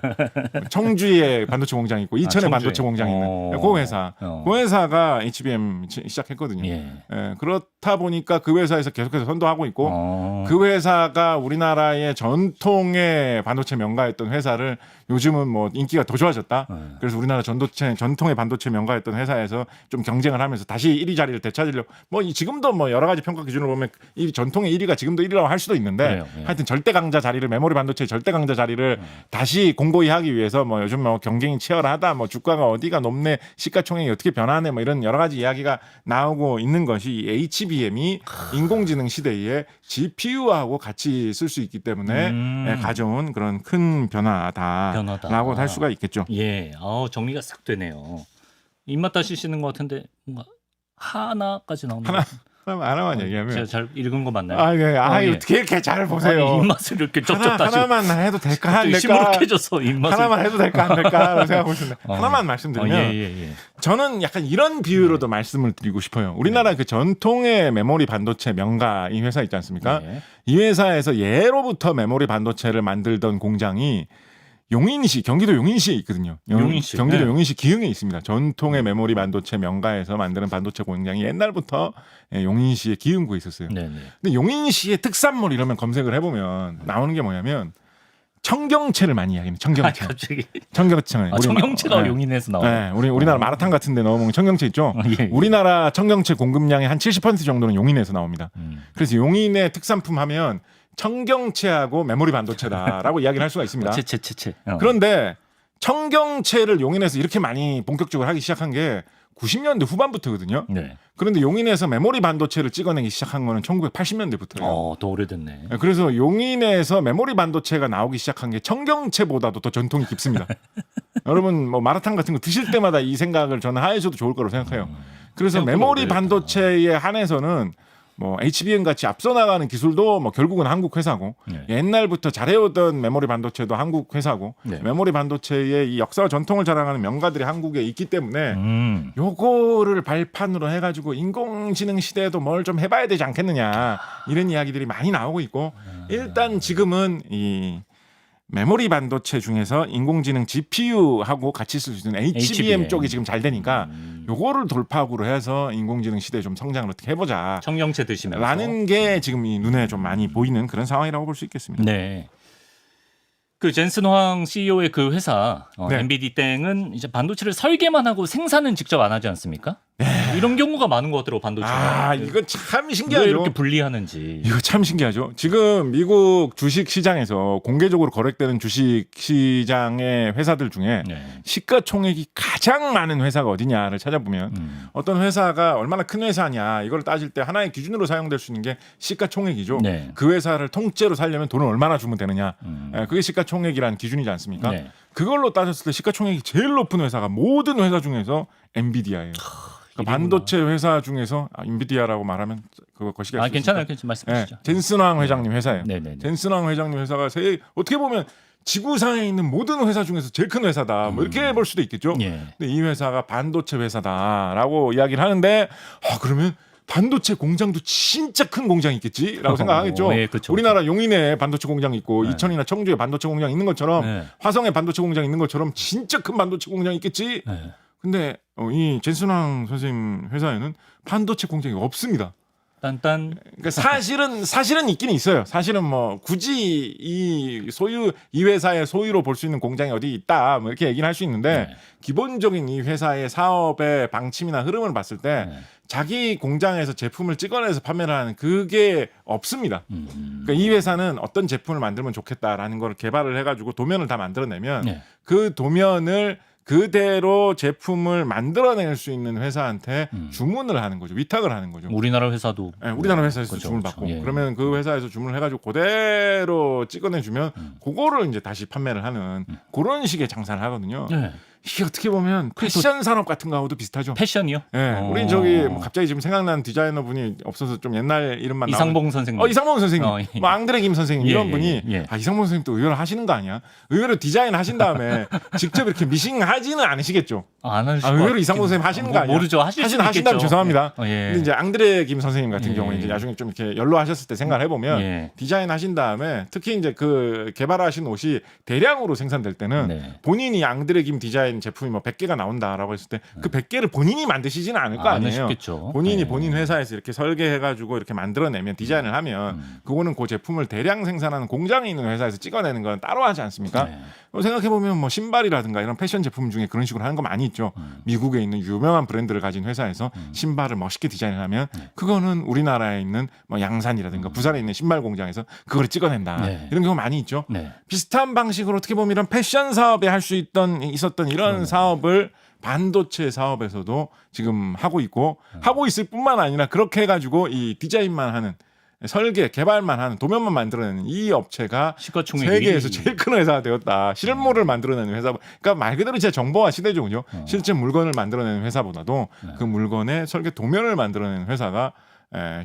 Speaker 2: 청주에 반도체 공장이 있고 이천에
Speaker 1: 청주에.
Speaker 2: 반도체 공장이 있는 그 회사. 그 회사가 HBM 시작했거든요.
Speaker 1: 예.
Speaker 2: 예, 그렇다 보니까 그 회사에서 계속해서 선도하고 있고 그 회사가 우리나라의 전통의 반도체 명가였던 회사를 요즘은 뭐 인기가 더 좋아졌다. 그래서 우리나라 전통의 반도체 명가였던 회사에서 좀 경쟁을 하면서 다시 1위 자리를 되찾으려고 뭐 지금도 뭐 여러 가지 평가 기준으로 보면 이 전통의 1위가 지금도 1위라고 할 수도 있는데
Speaker 1: 그래요. 예.
Speaker 2: 하여튼 절대 강자 자리를 메모리 반도체의 절대 강자 자리를 다시 공고히 하기 위해서 뭐 요즘 뭐 경쟁이 치열하다. 뭐 주가가 어디가 높네. 시가총액이 어떻게 변하네. 뭐 이런 여러 가지 이야기가 나오고 있는 것이 이 HBM이 인공지능 시대에 GPU하고 같이 쓸 수 있기 때문에 가져온 그런 큰 변화다라고 할 수가 있겠죠.
Speaker 1: 예. 정리가 싹 되네요. 입맛 다시시는 것 같은데 뭔가 하나까지 나오는
Speaker 2: 하나만 얘기하면
Speaker 1: 제가 잘 읽은 거 맞나요?
Speaker 2: 예.
Speaker 1: 예.
Speaker 2: 어떻게 이렇게 잘 보세요.
Speaker 1: 아니, 입맛을 이렇게 쩍쩍 다시
Speaker 2: 하나만 해도 될까 안 될까?
Speaker 1: 시무룩해져서 입맛을
Speaker 2: 하나만 해도 될까 안 될까 생각하고 있는데 하나만 말씀드리면
Speaker 1: 예.
Speaker 2: 저는 약간 이런 비유로도 말씀을 드리고 싶어요. 우리나라 그 전통의 메모리 반도체 명가 이 회사 있지 않습니까?
Speaker 1: 네.
Speaker 2: 이 회사에서 예로부터 메모리 반도체를 만들던 공장이 용인시 경기도 용인시에 있거든요.
Speaker 1: 용인시.
Speaker 2: 경기도
Speaker 1: 네.
Speaker 2: 용인시 기흥에 있습니다. 전통의 메모리 반도체 명가에서 만드는 반도체 공장이 옛날부터 용인시의 기흥구에 있었어요.
Speaker 1: 네.
Speaker 2: 근데 용인시의 특산물 이러면 검색을 해보면 나오는 게 뭐냐면 청경채를 많이 이야기합니다. 청경채.
Speaker 1: 갑자기
Speaker 2: 청경채.
Speaker 1: 청경채가 용인에서 나와요.
Speaker 2: 네, 우리나라 마라탕 같은데 넣어 먹는 청경채 있죠.
Speaker 1: 예.
Speaker 2: 우리나라 청경채 공급량의 한 70% 정도는 용인에서 나옵니다. 그래서 용인의 특산품 하면 청경채하고 메모리 반도체다라고 이야기를 할 수가 있습니다.
Speaker 1: 채.
Speaker 2: 그런데 청경채를 용인에서 이렇게 많이 본격적으로 하기 시작한 게 90년대 후반부터거든요.
Speaker 1: 네.
Speaker 2: 그런데 용인에서 메모리 반도체를 찍어내기 시작한 거는 1980년대부터예요.
Speaker 1: 더 오래됐네.
Speaker 2: 그래서 용인에서 메모리 반도체가 나오기 시작한 게 청경채보다도 더 전통이 깊습니다. 여러분 뭐 마라탕 같은 거 드실 때마다 이 생각을 저는 하셔도 좋을 거라고 생각해요. 그래서 메모리
Speaker 1: 오래됐구나.
Speaker 2: 반도체에 한해서는 뭐 HBM 같이 앞서 나가는 기술도 뭐 결국은 한국 회사고
Speaker 1: 네.
Speaker 2: 옛날부터 잘해오던 메모리 반도체도 한국 회사고
Speaker 1: 네.
Speaker 2: 메모리 반도체의 이 역사와 전통을 자랑하는 명가들이 한국에 있기 때문에 요거를 발판으로 해가지고 인공지능 시대에도 뭘 좀 해봐야 되지 않겠느냐 이런 이야기들이 많이 나오고 있고 일단 지금은 이 메모리 반도체 중에서 인공지능 GPU하고 같이 쓸 수 있는 HBM 쪽이 지금 잘 되니까 요거를 돌파구로 해서 인공지능 시대에 좀 성장을 어떻게 해보자
Speaker 1: 청경채 드시면서
Speaker 2: 라는 게 지금 이 눈에 좀 많이 보이는 그런 상황이라고 볼 수 있겠습니다.
Speaker 1: 네. 그 젠슨 황 CEO의 그 회사
Speaker 2: 네.
Speaker 1: 엔비디 땡은 이제 반도체를 설계만 하고 생산은 직접 안 하지 않습니까? 이런 경우가 많은 것 같더라고 반도체가.
Speaker 2: 아, 이건 참
Speaker 1: 왜
Speaker 2: 신기하죠.
Speaker 1: 이렇게 분리하는지.
Speaker 2: 이거 참 신기하죠. 지금 미국 주식 시장에서 공개적으로 거래되는 주식 시장의 회사들 중에
Speaker 1: 네.
Speaker 2: 시가총액이 가장 많은 회사가 어디냐를 찾아보면 어떤 회사가 얼마나 큰 회사냐 이걸 따질 때 하나의 기준으로 사용될 수 있는 게 시가총액이죠.
Speaker 1: 네.
Speaker 2: 그 회사를 통째로 살려면 돈을 얼마나 주면 되느냐. 그게 시가총액이라는 기준이지 않습니까?
Speaker 1: 네.
Speaker 2: 그걸로 따졌을 때 시가총액이 제일 높은 회사가 모든 회사 중에서 엔비디아예요. 그러니까 반도체 회사 중에서 엔비디아라고 말하면 그거 거시기할 수
Speaker 1: 괜찮아요.
Speaker 2: 있습니다.
Speaker 1: 괜찮아요. 말씀하시죠.
Speaker 2: 젠슨왕 회장님 회사예요.
Speaker 1: 네네.
Speaker 2: 젠슨왕 회장님 회사가 어떻게 보면 지구상에 있는 모든 회사 중에서 제일 큰 회사다. 뭐 이렇게 볼 수도 있겠죠.
Speaker 1: 예.
Speaker 2: 근데 이 회사가 반도체 회사다라고 이야기를 하는데 그러면 반도체 공장도 진짜 큰 공장이 있겠지라고 생각하겠죠.
Speaker 1: 예, 그렇죠.
Speaker 2: 우리나라 용인에 반도체 공장 있고
Speaker 1: 네.
Speaker 2: 이천이나 청주에 반도체 공장 있는 것처럼
Speaker 1: 네.
Speaker 2: 화성에 반도체 공장 있는 것처럼 진짜 큰 반도체 공장이 있겠지.
Speaker 1: 네.
Speaker 2: 근데 이 젠슨왕 선생님 회사에는 반도체 공장이 없습니다.
Speaker 1: 딴딴.
Speaker 2: 그러니까 사실은 있긴 있어요. 사실은 뭐 굳이 이 회사의 소유로 볼 수 있는 공장이 어디 있다 뭐 이렇게 얘기는 할 수 있는데
Speaker 1: 네.
Speaker 2: 기본적인 이 회사의 사업의 방침이나 흐름을 봤을 때
Speaker 1: 네.
Speaker 2: 자기 공장에서 제품을 찍어내서 판매를 하는 그게 없습니다. 그러니까 이 회사는 어떤 제품을 만들면 좋겠다라는 걸 개발을 해가지고 도면을 다 만들어내면
Speaker 1: 네.
Speaker 2: 그 도면을 그대로 제품을 만들어낼 수 있는 회사한테 주문을 하는 거죠. 위탁을 하는 거죠.
Speaker 1: 우리나라 회사도.
Speaker 2: 네, 우리나라 회사에서
Speaker 1: 그렇죠,
Speaker 2: 주문을
Speaker 1: 그렇죠.
Speaker 2: 받고
Speaker 1: 예.
Speaker 2: 그러면 그 회사에서 주문을 해가지고 그대로 찍어내주면 그거를 이제 다시 판매를 하는 그런 식의 장사를 하거든요.
Speaker 1: 네.
Speaker 2: 이게 어떻게 보면 패션 산업 같은 거하고도 비슷하죠.
Speaker 1: 패션이요?
Speaker 2: 예, 우리 저기 뭐 갑자기 지금 생각나는 디자이너 분이 없어서 좀 옛날 이름만
Speaker 1: 이상봉 선생님.
Speaker 2: 이상봉 선생님,
Speaker 1: 예.
Speaker 2: 뭐 앙드레 김 선생님
Speaker 1: 예,
Speaker 2: 이런
Speaker 1: 예,
Speaker 2: 분이
Speaker 1: 예.
Speaker 2: 이상봉 선생님 또 의외로 하시는 거 아니야? 의외로 디자인 하신 다음에 직접 이렇게 미싱 하지는 않으시겠죠.
Speaker 1: 안 하실 것
Speaker 2: 의외로
Speaker 1: 같긴-
Speaker 2: 이상봉 선생님 하시는 거 아니야?
Speaker 1: 모르죠. 하신다면
Speaker 2: 하신다면 죄송합니다.
Speaker 1: 예.
Speaker 2: 근데 이제 앙드레 김 선생님 같은
Speaker 1: 예.
Speaker 2: 경우에 이제 나중에 좀 이렇게 연로하셨을 때 생각을 해보면
Speaker 1: 예.
Speaker 2: 디자인 하신 다음에 특히 이제 그 개발하신 옷이 대량으로 생산될 때는
Speaker 1: 네.
Speaker 2: 본인이 앙드레 김 디자인 제품이 뭐 100개가 나온다라고 했을 때 그 100개를 본인이 만드시지는 않을 거
Speaker 1: 안
Speaker 2: 아니에요.
Speaker 1: 하셨겠죠.
Speaker 2: 본인이
Speaker 1: 예.
Speaker 2: 본인 회사에서 이렇게 설계해가지고 이렇게 만들어내면 디자인을 하면 그거는 그 제품을 대량 생산하는 공장에 있는 회사에서 찍어내는 건 따로 하지 않습니까?
Speaker 1: 네.
Speaker 2: 생각해보면 뭐 신발이라든가 이런 패션 제품 중에 그런 식으로 하는 거 많이 있죠. 미국에 있는 유명한 브랜드를 가진 회사에서 신발을 멋있게 디자인을 하면 그거는 우리나라에 있는 뭐 양산이라든가 부산에 있는 신발 공장에서 그걸 찍어낸다.
Speaker 1: 네.
Speaker 2: 이런 경우 많이 있죠.
Speaker 1: 네.
Speaker 2: 비슷한 방식으로 어떻게 보면 이런 패션 사업에 할 수 있었던 이런 사업을 반도체 사업에서도 지금 하고 있고 하고 있을 뿐만 아니라 그렇게 해가지고 이 디자인만 하는 설계 개발만 하는 도면만 만들어내는 이 업체가
Speaker 1: 시가총액
Speaker 2: 세계에서
Speaker 1: 1위.
Speaker 2: 제일 큰 회사가 되었다. 실물을 만들어내는 회사. 그러니까 말 그대로 진짜 정보화 시대죠, 그죠? 실제 물건을 만들어내는 회사보다도 그 물건의 설계 도면을 만들어내는 회사가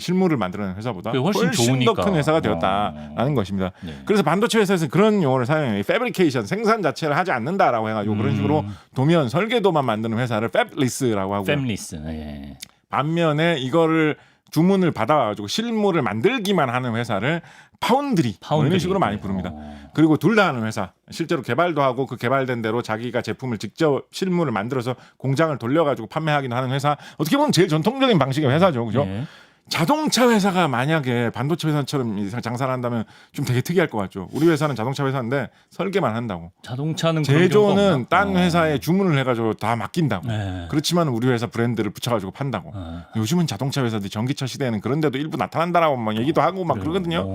Speaker 2: 실물을 만들어내는 회사보다
Speaker 1: 그게 훨씬
Speaker 2: 더
Speaker 1: 좋으니까.
Speaker 2: 큰 회사가 되었다라는 것입니다.
Speaker 1: 네.
Speaker 2: 그래서 반도체 회사에서는 그런 용어를 사용해요. 패브리케이션 생산 자체를 하지 않는다라고 해가지고 그런 식으로 도면 설계도만 만드는 회사를 패블리스라고 하고
Speaker 1: 패밀리스. 예.
Speaker 2: 반면에 이거를 주문을 받아가지고 실물을 만들기만 하는 회사를 파운드리, 뭐 이런 식으로 많이 부릅니다. 그리고 둘 다 하는 회사, 실제로 개발도 하고 그 개발된 대로 자기가 제품을 직접 실물을 만들어서 공장을 돌려가지고 판매하기도 하는 회사. 어떻게 보면 제일 전통적인 방식의 회사죠, 그죠?
Speaker 1: 예.
Speaker 2: 자동차 회사가 만약에 반도체 회사처럼 장사를 한다면 좀 되게 특이할 것 같죠. 우리 회사는 자동차 회사인데 설계만 한다고.
Speaker 1: 자동차는 그런 경우가
Speaker 2: 제조는
Speaker 1: 없나?
Speaker 2: 딴 회사에 주문을 해가지고 다 맡긴다고.
Speaker 1: 네.
Speaker 2: 그렇지만 우리 회사 브랜드를 붙여가지고 판다고. 요즘은 자동차 회사들 전기차 시대에는 그런 데도 일부 나타난다라고 막 얘기도 하고 막 그러거든요.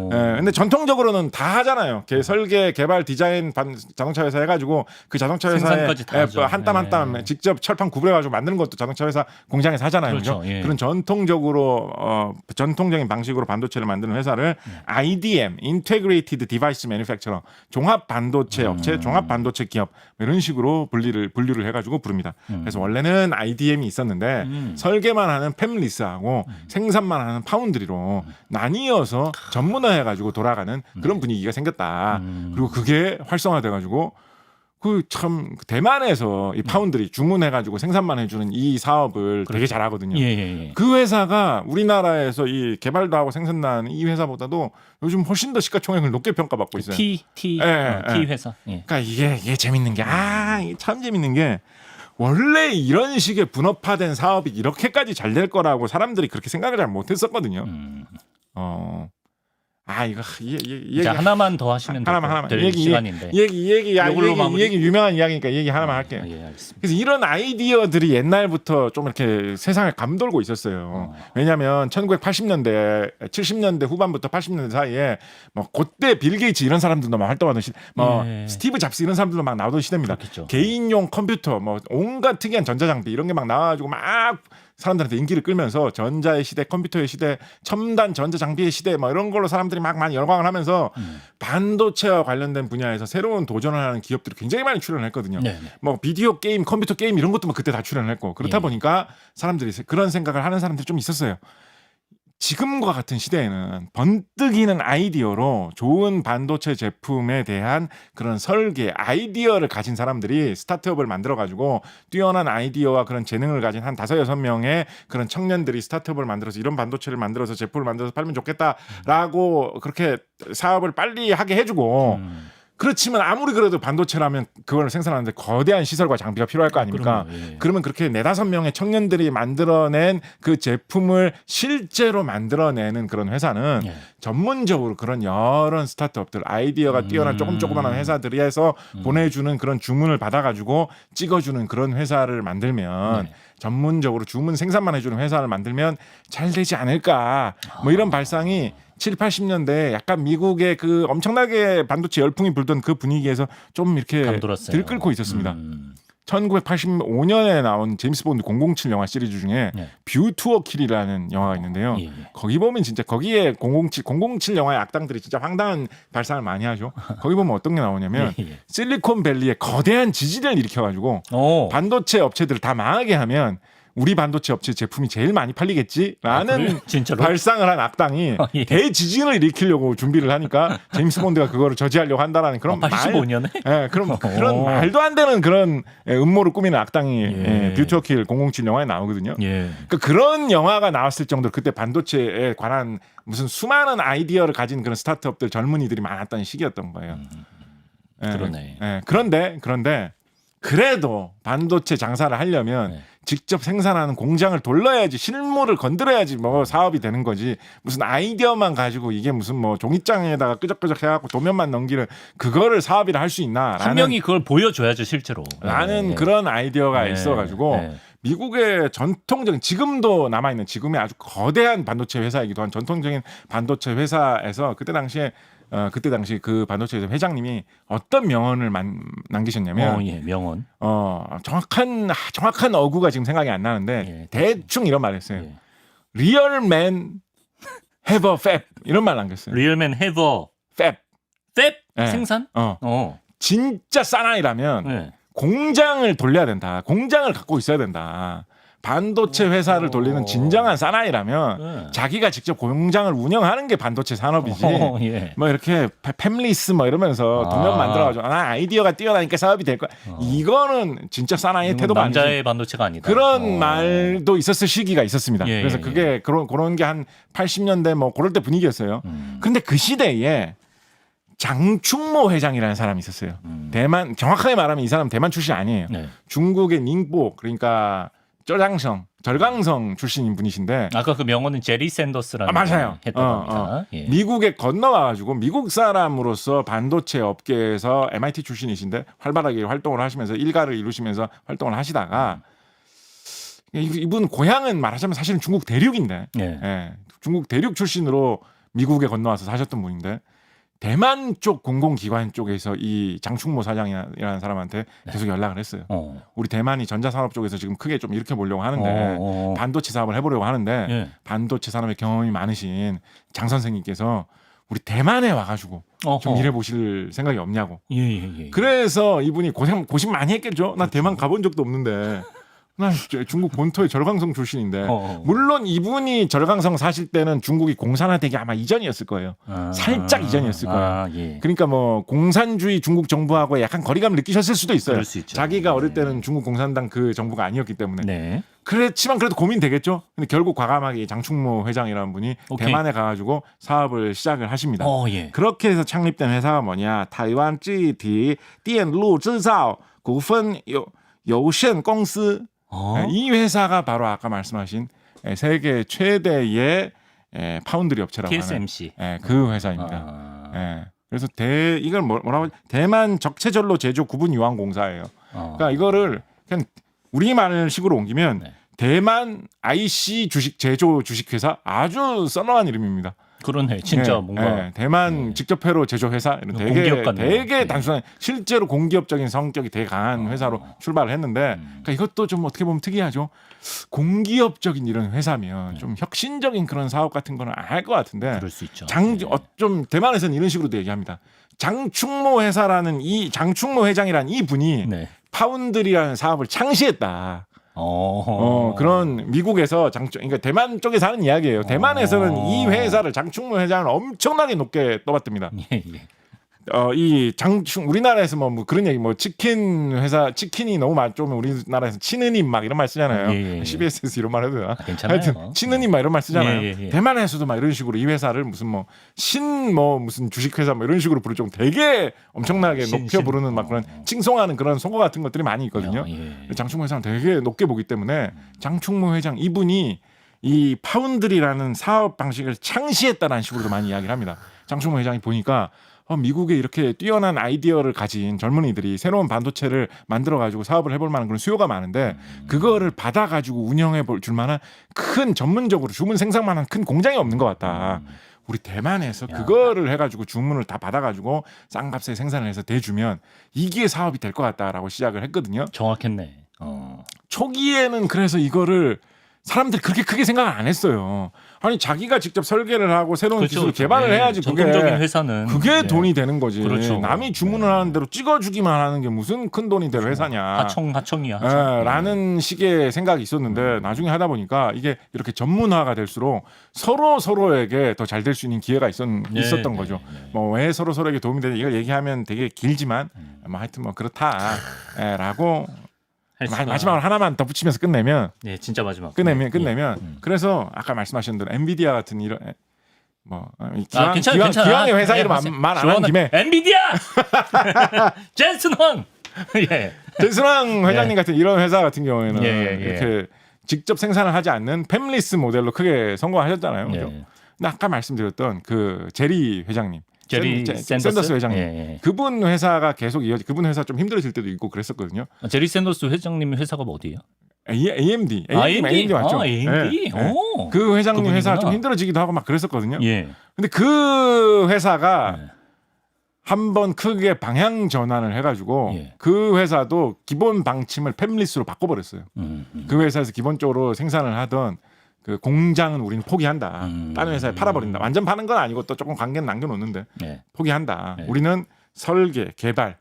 Speaker 2: 근데 전통적으로는 다 하잖아요. 설계, 개발, 디자인 자동차 회사 해가지고 그 자동차 회사에
Speaker 1: 생산까지 다 하죠.
Speaker 2: 한 땀 한 땀 직접 철판 구부려가지고 만드는 것도 자동차 회사 공장에서 하잖아요.
Speaker 1: 그렇죠.
Speaker 2: 그죠?
Speaker 1: 예.
Speaker 2: 그런 전통적인 방식으로 반도체를 만드는 회사를 IDM, Integrated Device Manufacturer, 종합 반도체 업체, 종합 반도체 기업 이런 식으로 분류를 해가지고 부릅니다. 그래서 원래는 IDM이 있었는데 설계만 하는 팹리스하고 생산만 하는 파운드리로 나뉘어서 전문화해가지고 돌아가는 그런 분위기가 생겼다. 그리고 그게 활성화돼가지고 그 참 대만에서 이 파운드리 주문해가지고 생산만 해주는 이 사업을 되게 잘하거든요.
Speaker 1: 예.
Speaker 2: 그 회사가 우리나라에서 이 개발도 하고 생산하는 이 회사보다도 요즘 훨씬 더 시가총액을 높게 평가받고 있어요.
Speaker 1: T
Speaker 2: 예.
Speaker 1: 회사. 예.
Speaker 2: 그러니까 이게 재밌는 게 이게 참 재밌는 게 원래 이런 식의 분업화된 사업이 이렇게까지 잘 될 거라고 사람들이 그렇게 생각을 잘 못했었거든요. 이거 얘기
Speaker 1: 자, 하나만 더 하시면
Speaker 2: 하나만
Speaker 1: 될 시간인데.
Speaker 2: 얘기
Speaker 1: 이걸로 마무리?
Speaker 2: 얘기 유명한 이야기니까 얘기 하나만 할게요.
Speaker 1: 예, 알겠습니다.
Speaker 2: 그래서 이런 아이디어들이 옛날부터 좀 이렇게 세상을 감돌고 있었어요. 왜냐하면 1980년대, 70년대 후반부터 80년대 사이에 뭐 그때 빌 게이츠 이런 사람들도 막 활동하던 시대, 뭐
Speaker 1: 예.
Speaker 2: 스티브 잡스 이런 사람들도 막 나오던 시대입니다.
Speaker 1: 그렇겠죠.
Speaker 2: 개인용 컴퓨터, 뭐 온갖 특이한 전자장비 이런 게 막 나와가지고 막 사람들한테 인기를 끌면서 전자의 시대, 컴퓨터의 시대, 첨단 전자장비의 시대 뭐 이런 걸로 사람들이 막 많이 열광을 하면서 반도체와 관련된 분야에서 새로운 도전을 하는 기업들이 굉장히 많이 출연했거든요.
Speaker 1: 네.
Speaker 2: 뭐 비디오 게임, 컴퓨터 게임 이런 것도 뭐 그때 다 출연했고 그렇다
Speaker 1: 예.
Speaker 2: 보니까 사람들이 그런 생각을 하는 사람들이 좀 있었어요. 지금과 같은 시대에는 번뜩이는 아이디어로 좋은 반도체 제품에 대한 그런 설계, 아이디어를 가진 사람들이 스타트업을 만들어가지고 뛰어난 아이디어와 그런 재능을 가진 한 5-6명의 그런 청년들이 스타트업을 만들어서 이런 반도체를 만들어서 제품을 만들어서 팔면 좋겠다라고 그렇게 사업을 빨리 하게 해주고 그렇지만 아무리 그래도 반도체라면 그걸 생산하는데 거대한 시설과 장비가 필요할 거 아닙니까?
Speaker 1: 그럼요, 예.
Speaker 2: 그러면 그렇게 4-5명의 청년들이 만들어낸 그 제품을 실제로 만들어내는 그런 회사는
Speaker 1: 예.
Speaker 2: 전문적으로 그런 여러 스타트업들 아이디어가 뛰어난 조그마한 회사들이 해서 보내주는 그런 주문을 받아가지고 찍어주는 그런 회사를 만들면
Speaker 1: 네.
Speaker 2: 전문적으로 주문 생산만 해주는 회사를 만들면 잘 되지 않을까 뭐 이런 발상이 7, 80년대 약간 미국의 그 엄청나게 반도체 열풍이 불던 그 분위기에서 좀 이렇게
Speaker 1: 감돌았어요.
Speaker 2: 들끓고 있었습니다. 1985년에 나온 제임스 본드 007 영화 시리즈 중에
Speaker 1: 네.
Speaker 2: 뷰 투어 킬이라는 영화가 있는데요.
Speaker 1: 예.
Speaker 2: 거기 보면 진짜 거기에 007 영화의 악당들이 진짜 황당한 발상을 많이 하죠. 거기 보면 어떤 게 나오냐면
Speaker 1: 예.
Speaker 2: 실리콘밸리에 거대한 지진을 일으켜가지고
Speaker 1: 오.
Speaker 2: 반도체 업체들을 다 망하게 하면 우리 반도체 업체 제품이 제일 많이 팔리겠지라는
Speaker 1: 그래요? 진짜로?
Speaker 2: 발상을 한 악당이
Speaker 1: 예.
Speaker 2: 대지진을 일으키려고 준비를 하니까 제임스 본드가 그거를 저지하려고 한다라는 그런
Speaker 1: 85년에?
Speaker 2: 예, 그런 말도 안 되는 그런 음모를 꾸미는 악당이
Speaker 1: 예.
Speaker 2: 뷰티어킬 007 영화에 나오거든요.
Speaker 1: 예.
Speaker 2: 그러니까 그런 영화가 나왔을 정도로 그때 반도체에 관한 무슨 수많은 아이디어를 가진 그런 스타트업들 젊은이들이 많았던 시기였던 거예요.
Speaker 1: 그러네.
Speaker 2: 그런데 그래도 반도체 장사를 하려면
Speaker 1: 네.
Speaker 2: 직접 생산하는 공장을 돌려야지 실물을 건드려야지 뭐 사업이 되는 거지 무슨 아이디어만 가지고 이게 무슨 뭐 종이장에다가 끄적끄적 해갖고 도면만 넘기는 그거를 사업이라 할 수 있나
Speaker 1: 한 명이 그걸 보여줘야죠 실제로.
Speaker 2: 라는
Speaker 1: 예.
Speaker 2: 그런 아이디어가
Speaker 1: 예.
Speaker 2: 있어가지고
Speaker 1: 예.
Speaker 2: 미국의 전통적인 지금도 남아있는 지금의 아주 거대한 반도체 회사이기도 한 전통적인 반도체 회사에서 그때 당시 그 반도체 회사 회장님이 어떤 명언을 남기셨냐면
Speaker 1: 예. 명언.
Speaker 2: 정확한 어구가 지금 생각이 안 나는데
Speaker 1: 예,
Speaker 2: 대충 이런 말 했어요.
Speaker 1: 예.
Speaker 2: Real men have a fab 이런 말 남겼어요.
Speaker 1: 리얼맨 해버.
Speaker 2: fab.
Speaker 1: 팹
Speaker 2: 예.
Speaker 1: 생산?
Speaker 2: 진짜 사나이라면
Speaker 1: 네.
Speaker 2: 공장을 돌려야 된다. 공장을 갖고 있어야 된다. 반도체 회사를 돌리는 진정한 사나이라면
Speaker 1: 네.
Speaker 2: 자기가 직접 공장을 운영하는 게 반도체 산업이지.
Speaker 1: 예.
Speaker 2: 뭐 이렇게 팸리스 뭐 이러면서 도면 만들어가지고 아이디어가 뛰어나니까 사업이 될 거야. 이거는 진짜 사나이의 태도가 아니지.
Speaker 1: 남자의 반도체가 아니다.
Speaker 2: 그런 말도 있었을 시기가 있었습니다.
Speaker 1: 예,
Speaker 2: 그래서
Speaker 1: 예,
Speaker 2: 그게 그런 게 한 80년대 뭐 그럴 때 분위기였어요. 근데 그 시대에 장충모 회장이라는 사람이 있었어요. 대만 정확하게 말하면 이 사람 대만 출신 아니에요.
Speaker 1: 네.
Speaker 2: 중국의 닝보 그러니까 절강성 출신인 분이신데
Speaker 1: 아까 그 명언은 제리 샌더스라는
Speaker 2: 맞아요.
Speaker 1: 했던 겁니다. 예.
Speaker 2: 미국에 건너와가지고 미국 사람으로서 반도체 업계에서 MIT 출신이신데 활발하게 활동을 하시면서 일가를 이루시면서 활동을 하시다가 이분 고향은 말하자면 사실은 중국 대륙인데
Speaker 1: 예.
Speaker 2: 중국 대륙 출신으로 미국에 건너와서 사셨던 분인데 대만 쪽 공공기관 쪽에서 이 장충모 사장이라는 사람한테 계속 연락을 했어요. 우리 대만이 전자산업 쪽에서 지금 크게 좀 일으켜 보려고 하는데 반도체 사업을 해보려고 하는데
Speaker 1: 예.
Speaker 2: 반도체 산업에 경험이 많으신 장 선생님께서 우리 대만에 와가지고 좀 일해보실 생각이 없냐고.
Speaker 1: 예.
Speaker 2: 그래서 이분이 고심 많이 했겠죠. 나 대만 가본 적도 없는데. 나 중국 본토의 절강성 출신인데 물론 이분이 절강성 사실 때는 중국이 공산화되기 아마 이전이었을 거예요. 살짝 이전이었을 거예요.
Speaker 1: 예.
Speaker 2: 그러니까 뭐 공산주의 중국 정부하고 약간 거리감을 느끼셨을 수도 있어요.
Speaker 1: 그럴 수 있죠.
Speaker 2: 자기가 어릴 때는 중국 공산당 그 정부가 아니었기 때문에.
Speaker 1: 네.
Speaker 2: 그렇지만 그래도 고민되겠죠. 근데 결국 과감하게 장충모 회장이라는 분이
Speaker 1: 오케이.
Speaker 2: 대만에 가가지고 사업을 시작을 하십니다.
Speaker 1: 예.
Speaker 2: 그렇게 해서 창립된 회사가 뭐냐? 타이완 지티电路制造股份有限公司 이 회사가 바로 아까 말씀하신 세계 최대의 파운드리 업체라고 하는
Speaker 1: TSMC.
Speaker 2: 그 회사입니다. 그래서 이걸 뭐라고 하지? 대만 적체전로 제조 구분 유황공사예요. 그러니까 이거를 그냥 우리말식으로 옮기면
Speaker 1: 네.
Speaker 2: 대만 IC 주식 제조 주식회사 아주 썰렁한 이름입니다.
Speaker 1: 그러네. 진짜 뭔가
Speaker 2: 대만 직접 회로 제조 회사 이런
Speaker 1: 공기업 같네요.
Speaker 2: 되게 단순한 실제로 공기업적인 성격이 되게 강한 회사로 출발을 했는데 그러니까 이것도 좀 어떻게 보면 특이하죠. 공기업적인 이런 회사면 좀 혁신적인 그런 사업 같은 거는 알 것 같은데
Speaker 1: 그럴 수 있죠.
Speaker 2: 좀 대만에서는 이런 식으로도 얘기합니다. 장충모 회사라는 장충모 회장이라는 이 분이
Speaker 1: 네.
Speaker 2: 파운드리라는 사업을 창시했다. 그런 미국에서 그러니까 대만 쪽에서 하는 이야기예요. 대만에서는 이 회사를 장충모 회장을 엄청나게 높게 떠받듭니다.
Speaker 1: 예.
Speaker 2: 이 우리나라에서 뭐 그런 얘기 치킨 회사 치킨이 너무 좀 우리나라에서 치느님 막 이런 말 쓰잖아요.
Speaker 1: 예.
Speaker 2: CBS에서 이런 말 해도
Speaker 1: 괜찮아요.
Speaker 2: 하여튼 치느님 막 이런 말 쓰잖아요.
Speaker 1: 예.
Speaker 2: 대만에서도 막 이런 식으로 이 회사를 무슨 무슨 주식회사 뭐 이런 식으로 부를 정도 되게 엄청나게 높여 부르는 막 그런 칭송하는 그런 속어 같은 것들이 많이 있거든요. 장충모 회장은 되게 높게 보기 때문에 장충모 회장 이분이 이 파운드리라는 사업 방식을 창시했다는 식으로도 많이 이야기를 합니다. 장충모 회장이 보니까 미국에 이렇게 뛰어난 아이디어를 가진 젊은이들이 새로운 반도체를 만들어가지고 사업을 해볼 만한 그런 수요가 많은데 그거를 받아가지고 운영해 볼 줄만한 큰 전문적으로 주문 생산만한 큰 공장이 없는 것 같다. 우리 대만에서 그거를 해가지고 주문을 다 받아가지고 싼 값에 생산을 해서 대주면 이게 사업이 될 것 같다라고 시작을 했거든요.
Speaker 1: 정확했네.
Speaker 2: 초기에는 그래서 이거를 사람들이 그렇게 크게 생각을 안 했어요. 아니 자기가 직접 설계를 하고 새로운 기술을 개발을 해야지
Speaker 1: 전통적인 회사는
Speaker 2: 그게 돈이 되는 거지.
Speaker 1: 그렇죠.
Speaker 2: 남이 주문을 하는 대로 찍어주기만 하는 게 무슨 큰 돈이 될 회사냐.
Speaker 1: 하청이야.
Speaker 2: 라는 식의 생각이 있었는데 나중에 하다 보니까 이게 이렇게 전문화가 될수록 서로에게 더 잘 될 수 있는 기회가 있었던 거죠. 뭐 왜 서로에게 도움이 되냐 이걸 얘기하면 되게 길지만 하여튼 뭐 그렇다라고 마지막으로 하나만 덧붙이면서 끝내면
Speaker 1: 진짜 마지막.
Speaker 2: 끝내면 그래서 아까 말씀하신 대로 엔비디아 같은 이런 기왕의 회사 이름 말 안 한 김에
Speaker 1: 엔비디아 젠슨 황
Speaker 2: 젠슨 황 회장님 같은 이런 회사 같은 경우에는 이렇게 직접 생산을 하지 않는 팹리스 모델로 크게 성공하셨잖아요. 그죠? 근데 아까 말씀드렸던 그 제리 회장님
Speaker 1: 제리
Speaker 2: 샌더스 회장님 그분 회사가 계속 그분 회사 좀 힘들어질 때도 있고 그랬었거든요.
Speaker 1: 제리 샌더스 회장님 회사가 어디예요?
Speaker 2: AMD 맞죠?
Speaker 1: AMD.
Speaker 2: 그 회장님
Speaker 1: 그분이구나.
Speaker 2: 회사가 좀 힘들어지기도 하고 막 그랬었거든요. 근데 그 회사가 한번 크게 방향 전환을 해가지고 그 회사도 기본 방침을 팹리스로 바꿔버렸어요. 그 회사에서 기본적으로 생산을 하던 그 공장은 우리는 포기한다. 다른 회사에 팔아버린다. 완전 파는 건 아니고 또 조금 관계는 남겨놓는데 포기한다. 우리는 설계, 개발,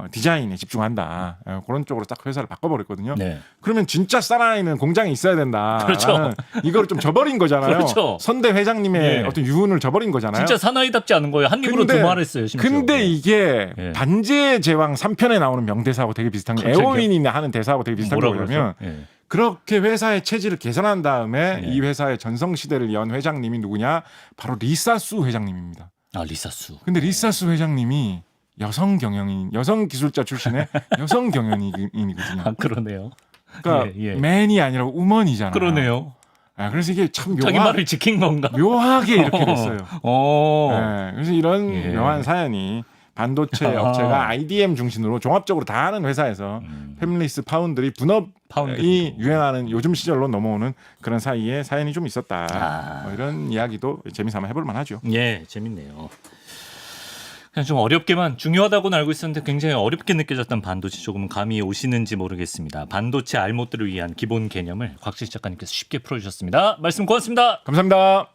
Speaker 2: 디자인에 집중한다. 그런 쪽으로 딱 회사를 바꿔버렸거든요. 그러면 진짜 살아있는 공장이 있어야 된다.
Speaker 1: 그렇죠.
Speaker 2: 이걸 좀 저버린 거잖아요.
Speaker 1: 그렇죠.
Speaker 2: 선대 회장님의 어떤 유훈을 저버린 거잖아요.
Speaker 1: 진짜 사나이답지 않은 거예요. 한 입으로 두말했어요.
Speaker 2: 근데 이게 반지의 제왕 3편에 나오는 명대사하고 되게 비슷한 게 에어윈이 하는 대사하고 되게 비슷한 게 뭐냐면 그렇게 회사의 체질을 개선한 다음에 이 회사의 전성시대를 연 회장님이 누구냐? 바로 리사수 회장님입니다.
Speaker 1: 리사수.
Speaker 2: 근데 리사수 회장님이 여성 기술자 출신의 여성 경영인이거든요.
Speaker 1: 그러네요.
Speaker 2: 그러니까 맨이 아니라 우먼이잖아요.
Speaker 1: 그러네요.
Speaker 2: 그래서 이게 참
Speaker 1: 자기 말을 지킨 건가?
Speaker 2: 묘하게 이렇게 됐어요. 그래서 이런
Speaker 1: 예.
Speaker 2: 묘한 사연이 반도체 업체가 IDM 중심으로 종합적으로 다 하는 회사에서 팹리스 파운드리 분업이 유행하는 요즘 시절로 넘어오는 그런 사이에 사연이 좀 있었다. 뭐 이런 이야기도 재미삼아 해볼 만하죠.
Speaker 1: 예, 재밌네요. 그냥 좀 어렵게만 중요하다고는 알고 있었는데 굉장히 어렵게 느껴졌던 반도체 조금 감이 오시는지 모르겠습니다. 반도체 알못들을 위한 기본 개념을 곽지식 작가님께서 쉽게 풀어주셨습니다. 말씀 고맙습니다.
Speaker 2: 감사합니다.